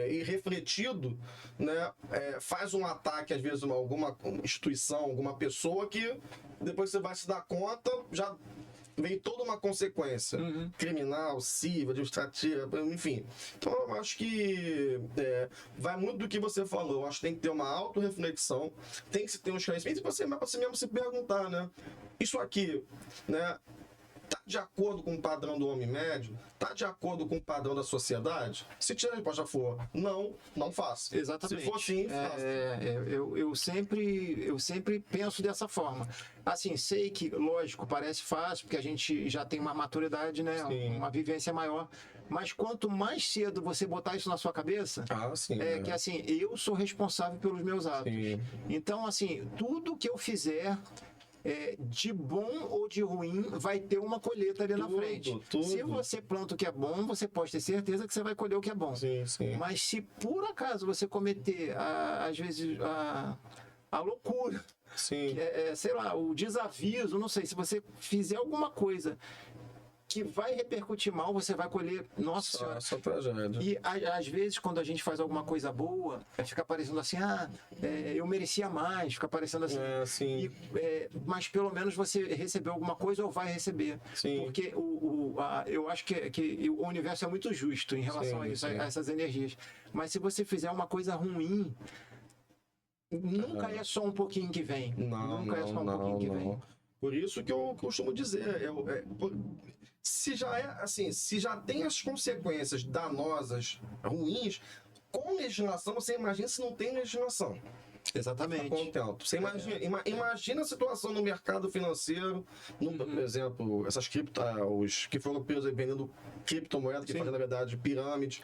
Speaker 2: irrefletido, né? Faz um ataque, às vezes, a alguma instituição, alguma pessoa que depois você vai se dar conta, já vem toda uma consequência criminal, civil, administrativa, enfim. Então eu acho que vai muito do que você falou. Eu acho que tem que ter uma autorreflexão, tem que se ter um esclarecimento, e você mesmo se perguntar, né? Isso aqui, né? Está de acordo com o padrão do homem médio? Está de acordo com o padrão da sociedade? Se a resposta for não faça.
Speaker 1: Exatamente.
Speaker 2: Se for sim, faça.
Speaker 1: Eu sempre penso dessa forma. Assim, sei que, lógico, parece fácil, porque a gente já tem uma maturidade, né? Uma vivência maior. Mas quanto mais cedo você botar isso na sua cabeça, que assim, eu sou responsável pelos meus atos.
Speaker 2: Sim.
Speaker 1: Então, assim, tudo que eu fizer, de bom ou de ruim, vai ter uma colheita ali na frente. Se você planta o que é bom, você pode ter certeza que você vai colher o que é bom.
Speaker 2: Sim.
Speaker 1: Mas se por acaso você cometer, às vezes, a loucura,
Speaker 2: Sim.
Speaker 1: sei lá, o desaviso, não sei, se você fizer alguma coisa que vai repercutir mal, você vai colher, nossa senhora.
Speaker 2: Só tragédia.
Speaker 1: E às vezes, quando a gente faz alguma coisa boa, fica parecendo assim, eu merecia mais, fica parecendo assim.
Speaker 2: Sim.
Speaker 1: Mas pelo menos você recebeu alguma coisa ou vai receber.
Speaker 2: Sim.
Speaker 1: Porque eu acho que o universo é muito justo em relação a isso, a essas energias. Mas se você fizer uma coisa ruim, nunca é só um pouquinho que vem. Nunca é só um pouquinho que vem.
Speaker 2: Por isso que eu costumo dizer, se já tem as consequências danosas, ruins, com legislação, você imagina se não tem legislação.
Speaker 1: Exatamente.
Speaker 2: Contento. Você imagina a situação no mercado financeiro, por exemplo, essas os que foram presos vendendo criptomoedas, que fazem, na verdade, pirâmide.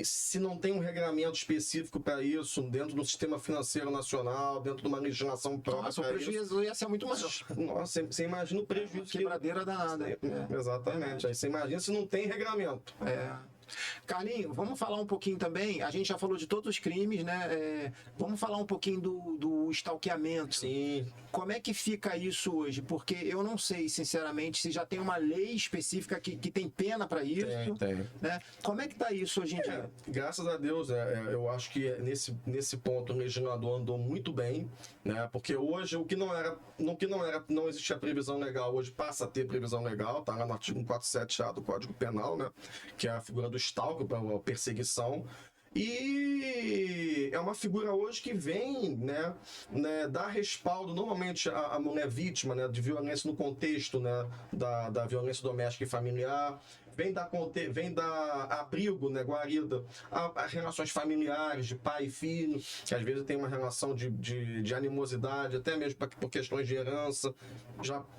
Speaker 2: Se não tem um regulamento específico para isso, dentro do sistema financeiro nacional, dentro de uma legislação própria.
Speaker 1: Nossa, o prejuízo ia ser muito maior.
Speaker 2: Nossa, você imagina o prejuízo.
Speaker 1: Quebradeira danada.
Speaker 2: Exatamente. Aí você imagina se não tem regulamento.
Speaker 1: Carlinhos, vamos falar um pouquinho também, a gente já falou de todos os crimes, né? Vamos falar um pouquinho do stalkeamento.
Speaker 2: Sim.
Speaker 1: Como é que fica isso hoje? Porque eu não sei, sinceramente, se já tem uma lei específica que tem pena para isso.
Speaker 2: Tem.
Speaker 1: Né? Como é que tá isso hoje em dia?
Speaker 2: Graças a Deus, eu acho que nesse ponto o legislador andou muito bem, né? Porque hoje não existia previsão legal, hoje passa a ter previsão legal, tá lá no artigo 147A do Código Penal, né? Que é a figura do stalker, para perseguição. E é uma figura hoje que vem, dar respaldo, normalmente a mulher vítima, né, de violência no contexto, né, da violência doméstica e familiar, vem dar abrigo, né, guarida, a relações familiares de pai e filho, que às vezes tem uma relação de animosidade, até mesmo por questões de herança.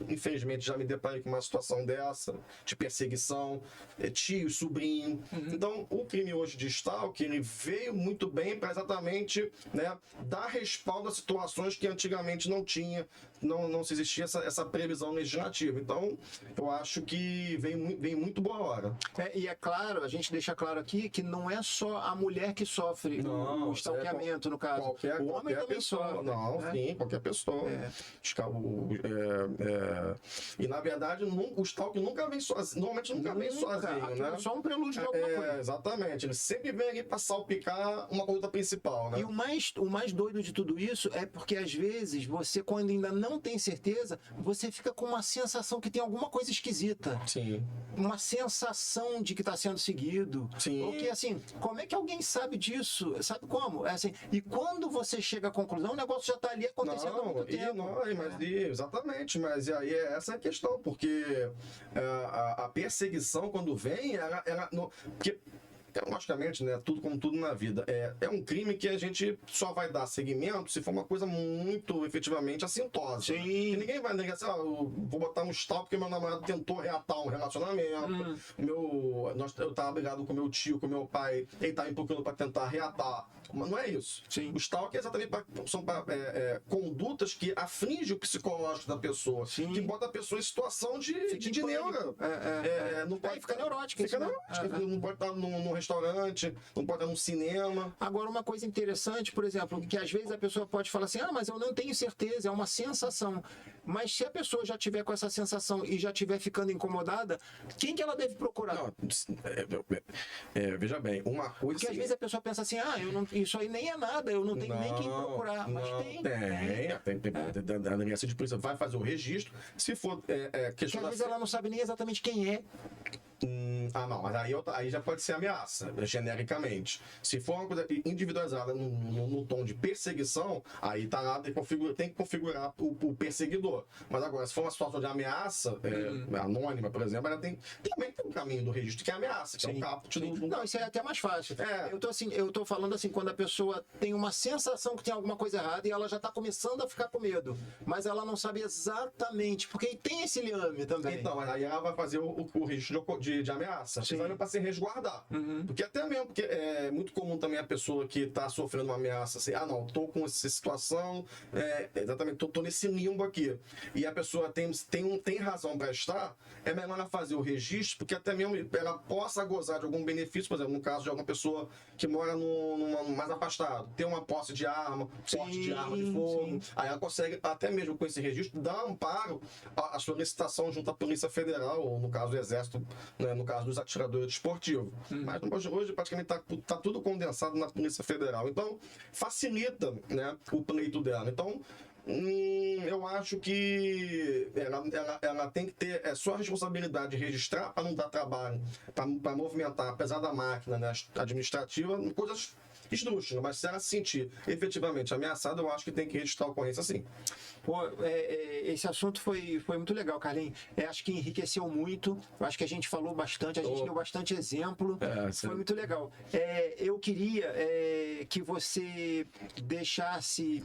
Speaker 2: Infelizmente, já me deparei com uma situação dessa, de perseguição, tio, sobrinho. Então, o crime hoje de stalking, ele veio muito bem para exatamente, né, dar respaldo a situações que antigamente não tinha, não se existia essa previsão legislativa. Então, eu acho que vem muito boa hora.
Speaker 1: E é claro, a gente deixa claro aqui que não é só a mulher que sofre o stalkeamento, no caso. O homem também
Speaker 2: pessoa
Speaker 1: sofre.
Speaker 2: Não,
Speaker 1: né?
Speaker 2: sim, qualquer pessoa. E na verdade, o stalking nunca vem sozinho. Normalmente nunca vem sozinho, né?
Speaker 1: É só um prelúdio de alguma coisa.
Speaker 2: Exatamente. Ele sempre vem ali para salpicar uma conduta principal, né?
Speaker 1: E o mais doido de tudo isso é porque às vezes você, quando ainda não tem certeza, você fica com uma sensação que tem alguma coisa esquisita.
Speaker 2: Sim.
Speaker 1: Uma sensação de que está sendo seguido.
Speaker 2: Sim.
Speaker 1: Ou que, assim, como é que alguém sabe disso? Sabe como? Assim, e quando você chega à conclusão, o negócio já está ali acontecendo há muito tempo.
Speaker 2: Exatamente. Mas aí essa é a questão, porque a perseguição, quando vem, porque logicamente, né, como tudo na vida, é um crime que a gente só vai dar seguimento se for uma coisa muito, efetivamente, assintosa.
Speaker 1: Sim.
Speaker 2: E ninguém vai negar assim, eu vou botar um stalk porque meu namorado tentou reatar um relacionamento, eu tava brigado com meu tio, com meu pai, ele tava me procurando para tentar reatar. Mas não é isso.
Speaker 1: Sim.
Speaker 2: O stalk é exatamente são condutas que afligem o psicológico da pessoa, que bota a pessoa em situação de neura. Não pode
Speaker 1: ficar neurótica.
Speaker 2: Fica neurótica. Não pode estar num restaurante, não pode estar num cinema.
Speaker 1: Agora, uma coisa interessante, por exemplo, que às vezes a pessoa pode falar assim, mas eu não tenho certeza, é uma sensação. Mas se a pessoa já tiver com essa sensação e já estiver ficando incomodada, quem que ela deve procurar?
Speaker 2: Não, veja bem, uma coisa...
Speaker 1: Porque às vezes a pessoa pensa assim, isso aí nem é nada, eu não tenho nem quem procurar. Mas tem.
Speaker 2: A delegacia de polícia vai fazer o registro. Se for
Speaker 1: Porque às vezes ela não sabe nem exatamente quem é.
Speaker 2: Não, mas aí já pode ser ameaça, genericamente. Se for uma coisa individualizada no tom de perseguição, aí tá lá, tem que configurar o perseguidor. Mas agora, se for uma situação de ameaça, anônima, por exemplo, ela também tem um caminho do registro que é ameaça, que é o caput do...
Speaker 1: Não, isso é até mais fácil. Eu tô falando assim, quando a pessoa tem uma sensação que tem alguma coisa errada e ela já tá começando a ficar com medo, mas ela não sabe exatamente, porque tem esse liame também.
Speaker 2: Então, mas aí ela vai fazer o registro de ameaça. Precisando para se resguardar. Porque porque é muito comum também a pessoa que está sofrendo uma ameaça assim, tô com essa situação, exatamente, tô nesse limbo aqui. E a pessoa tem razão para estar, é melhor ela fazer o registro, porque até mesmo ela possa gozar de algum benefício, por exemplo, no caso de alguma pessoa que mora mais afastado, tem uma posse de arma, porte de arma de fogo, aí ela consegue, até mesmo com esse registro, dar amparo à solicitação junto à Polícia Federal, ou no caso do Exército, né, no caso dos atiradores desportivos. Mas hoje praticamente está tudo condensado na Polícia Federal. Então, facilita, né, o pleito dela. Então, eu acho que ela tem que ter sua responsabilidade de registrar para não dar trabalho, para movimentar, apesar da máquina, né, administrativa, coisas esdrúxulas, mas se ela se sentir efetivamente ameaçada, eu acho que tem que registrar a ocorrência sim.
Speaker 1: Esse assunto foi muito legal, Carlinhos. Acho que enriqueceu muito. Eu acho que a gente falou bastante, a gente deu bastante exemplo. Foi muito legal. Eu queria que você deixasse,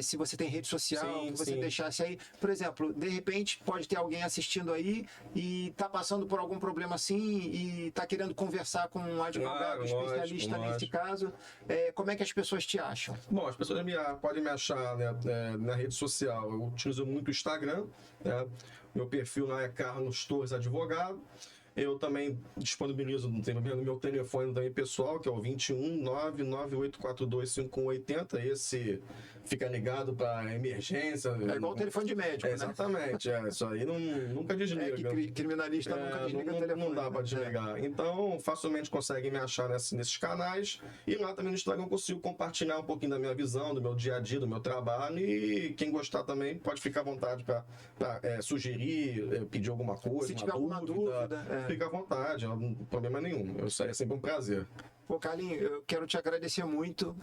Speaker 1: se você tem rede social, que você deixasse aí, por exemplo, de repente pode ter alguém assistindo aí e tá passando por algum problema assim e tá querendo conversar com um advogado especialista nesse caso. Como é que as pessoas te acham?
Speaker 2: Bom, as pessoas podem me achar, né, na rede social. Eu utilizo muito o Instagram, né? Meu perfil lá é Carlos Torres Advogado. Eu também disponibilizo no meu telefone também pessoal, que é o 21 99842 5180. Esse fica ligado para emergência.
Speaker 1: É igual o telefone de médico,
Speaker 2: exatamente,
Speaker 1: né?
Speaker 2: Isso aí nunca desliga.
Speaker 1: Que criminalista nunca desliga o telefone.
Speaker 2: Não dá para desligar. Então, facilmente conseguem me achar nesses canais. E lá também no Instagram eu consigo compartilhar um pouquinho da minha visão, do meu dia a dia, do meu trabalho. E quem gostar também pode ficar à vontade para sugerir, pedir alguma coisa,
Speaker 1: se tiver alguma dúvida.
Speaker 2: Fica à vontade, não tem problema nenhum. Isso aí é sempre um prazer.
Speaker 1: Pô, Carlinhos, eu quero te agradecer muito.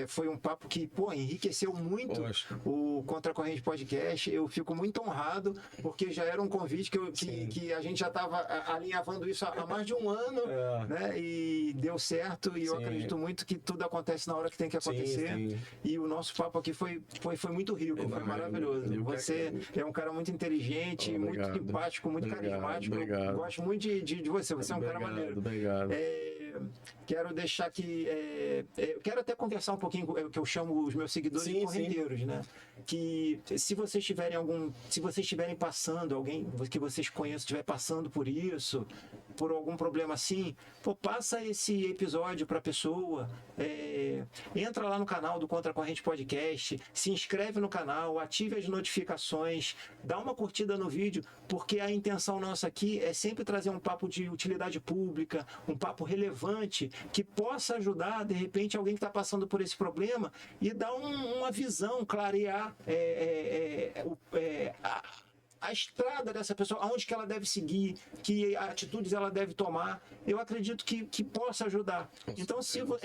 Speaker 1: Foi um papo que, pô, enriqueceu muito o Contra a Corrente Podcast. Eu fico muito honrado, porque já era um convite que a gente já estava alinhavando isso há mais de um ano, né? E deu certo. E eu acredito muito que tudo acontece na hora que tem que acontecer. Sim. E o nosso papo aqui foi muito rico, foi maravilhoso. Você é um cara muito inteligente, muito simpático, muito carismático. Eu gosto muito de você. Você é um cara maneiro.
Speaker 2: Obrigado.
Speaker 1: Quero deixar aqui. Eu quero até conversar um pouquinho, que eu chamo os meus seguidores de correnteiros, né? Que se vocês estiverem passando, alguém que vocês conhecem estiver passando por isso, por algum problema assim, pô, passa esse episódio para a pessoa, entra lá no canal do Contra a Corrente Podcast, se inscreve no canal, ative as notificações, dá uma curtida no vídeo, porque a intenção nossa aqui é sempre trazer um papo de utilidade pública, um papo relevante, que possa ajudar, de repente, alguém que está passando por esse problema e dar uma visão, clarear a estrada dessa pessoa, aonde que ela deve seguir, que atitudes ela deve tomar. Eu acredito que possa ajudar. Então,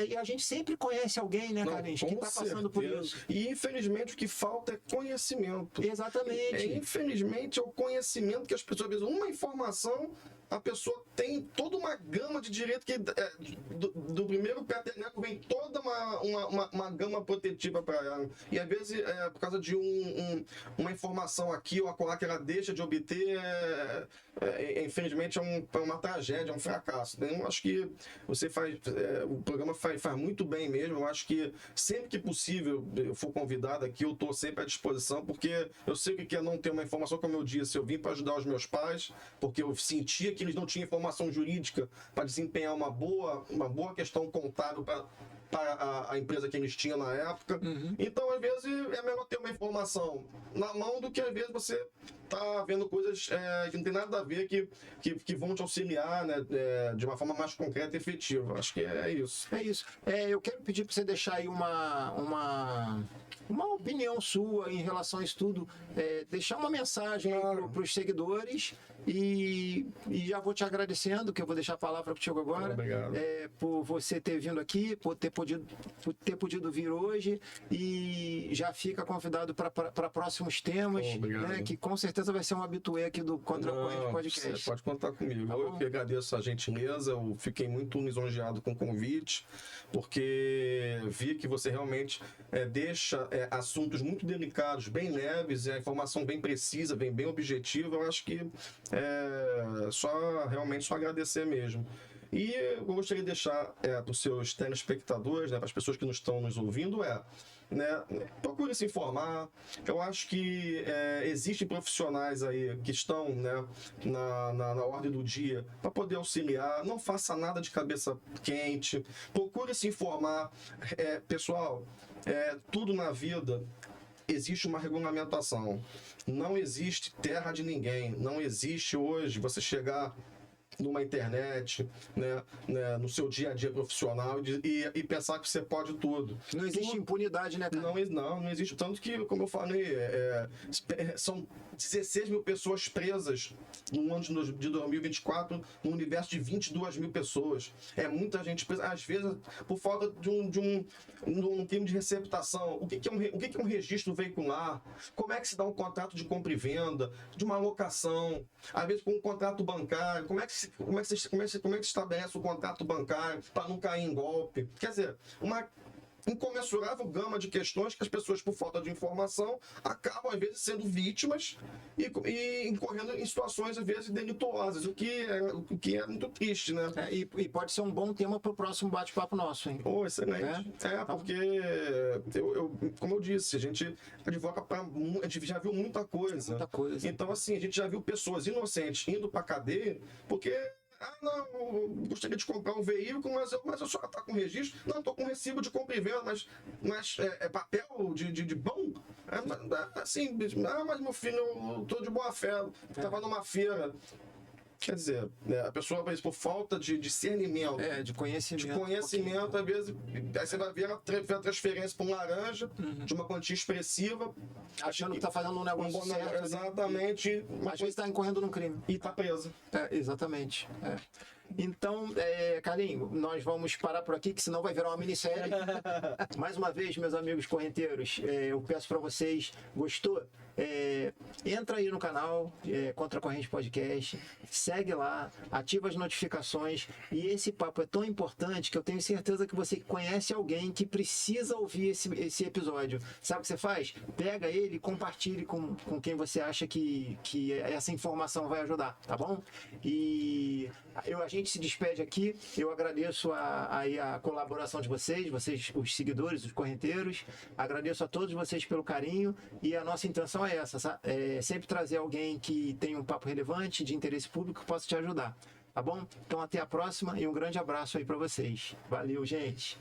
Speaker 1: e a gente sempre conhece alguém, né, Carlinhos, que está passando por isso.
Speaker 2: E, infelizmente, o que falta é conhecimento.
Speaker 1: Exatamente.
Speaker 2: Infelizmente, é o conhecimento que as pessoas... Uma informação... A pessoa tem toda uma gama de direito que do primeiro pé até neco vem toda uma gama protetiva para ela. E às vezes, por causa de uma informação aqui ou acolá que ela deixa de obter, infelizmente é uma tragédia, é um fracasso. Eu acho que você o programa faz muito bem mesmo. Eu acho que sempre que possível eu for convidado aqui, eu estou sempre à disposição, porque eu sei que não ter uma informação, como eu disse, eu vim para ajudar os meus pais, porque eu sentia que eles não tinham informação jurídica para desempenhar uma boa questão contábil para a empresa que eles tinham na época. Então, às vezes, é melhor ter uma informação na mão do que, às vezes, você tá vendo coisas que não tem nada a ver, que vão te auxiliar, né, de uma forma mais concreta e efetiva. Acho que é isso.
Speaker 1: É isso. Eu quero pedir para você deixar aí uma opinião sua em relação a isso tudo, deixar uma mensagem para os seguidores e já vou te agradecendo, que eu vou deixar a palavra contigo agora.
Speaker 2: Obrigado.
Speaker 1: Por você ter vindo aqui, por ter podido vir hoje, e já fica convidado para próximos temas, né, que com certeza vai ser um habitué aqui do Contra a Corrente Podcast.
Speaker 2: Você pode contar comigo. Eu que agradeço a gentileza, eu fiquei muito lisonjeado com o convite, porque vi que você realmente deixa assuntos muito delicados, bem leves, a informação bem precisa, bem objetiva. Eu acho que realmente só agradecer mesmo. E eu gostaria de deixar para os seus telespectadores, né, para as pessoas que estão nos ouvindo, procure se informar. Eu acho que existem profissionais aí que estão, né, na ordem do dia para poder auxiliar. Não faça nada de cabeça quente. Procure se informar. Pessoal, tudo na vida existe uma regulamentação. Não existe terra de ninguém. Não existe hoje você chegar numa internet, né, no seu dia a dia profissional e pensar que você pode tudo.
Speaker 1: Não existe impunidade, né, cara?
Speaker 2: Não existe. Tanto que, como eu falei, são 16 mil pessoas presas no ano de 2024, no universo de 22 mil pessoas. É muita gente presa, às vezes por falta de um crime de receptação. O que é um registro veicular? Como é que se dá um contrato de compra e venda, de uma locação, às vezes com um contrato bancário? Como é que se estabelece o contrato bancário para não cair em golpe? Quer dizer, uma incomensurável gama de questões que as pessoas, por falta de informação, acabam, às vezes, sendo vítimas e incorrendo em situações, às vezes, delituosas, o que é muito triste, né?
Speaker 1: E pode ser um bom tema para o próximo bate-papo nosso, hein?
Speaker 2: Excelente. Porque, como eu disse, a gente advoga a gente já viu muita coisa. Então, assim, a gente já viu pessoas inocentes indo para cadeia porque... eu gostaria de comprar um veículo, mas a senhora está com registro? Não, estou com recibo de compra e venda, mas é papel de bom? Assim, mas meu filho, eu estou de boa fé, estava numa feira. Quer dizer, a pessoa, às vezes, por falta de discernimento,
Speaker 1: de conhecimento,
Speaker 2: às vezes, aí você vai ver a transferência para um laranja, de uma quantia expressiva,
Speaker 1: achando que está fazendo um negócio certo.
Speaker 2: Exatamente.
Speaker 1: Às vezes está incorrendo num crime.
Speaker 2: E está presa.
Speaker 1: Exatamente. Então, Carlinho, nós vamos parar por aqui, que senão vai virar uma minissérie. Mais uma vez, meus amigos correnteiros, eu peço para vocês, gostou? Entra aí no canal Contra a Corrente Podcast, segue lá, ativa as notificações, e esse papo é tão importante que eu tenho certeza que você conhece alguém que precisa ouvir esse episódio. Sabe o que você faz? Pega ele e compartilhe com quem você acha que essa informação vai ajudar, tá bom? E a gente se despede aqui. Eu agradeço a colaboração de vocês, os seguidores, os correnteiros. Agradeço a todos vocês pelo carinho, e a nossa intenção é essa, sempre trazer alguém que tem um papo relevante, de interesse público, que possa te ajudar, tá bom? Então até a próxima e um grande abraço aí para vocês. Valeu, gente!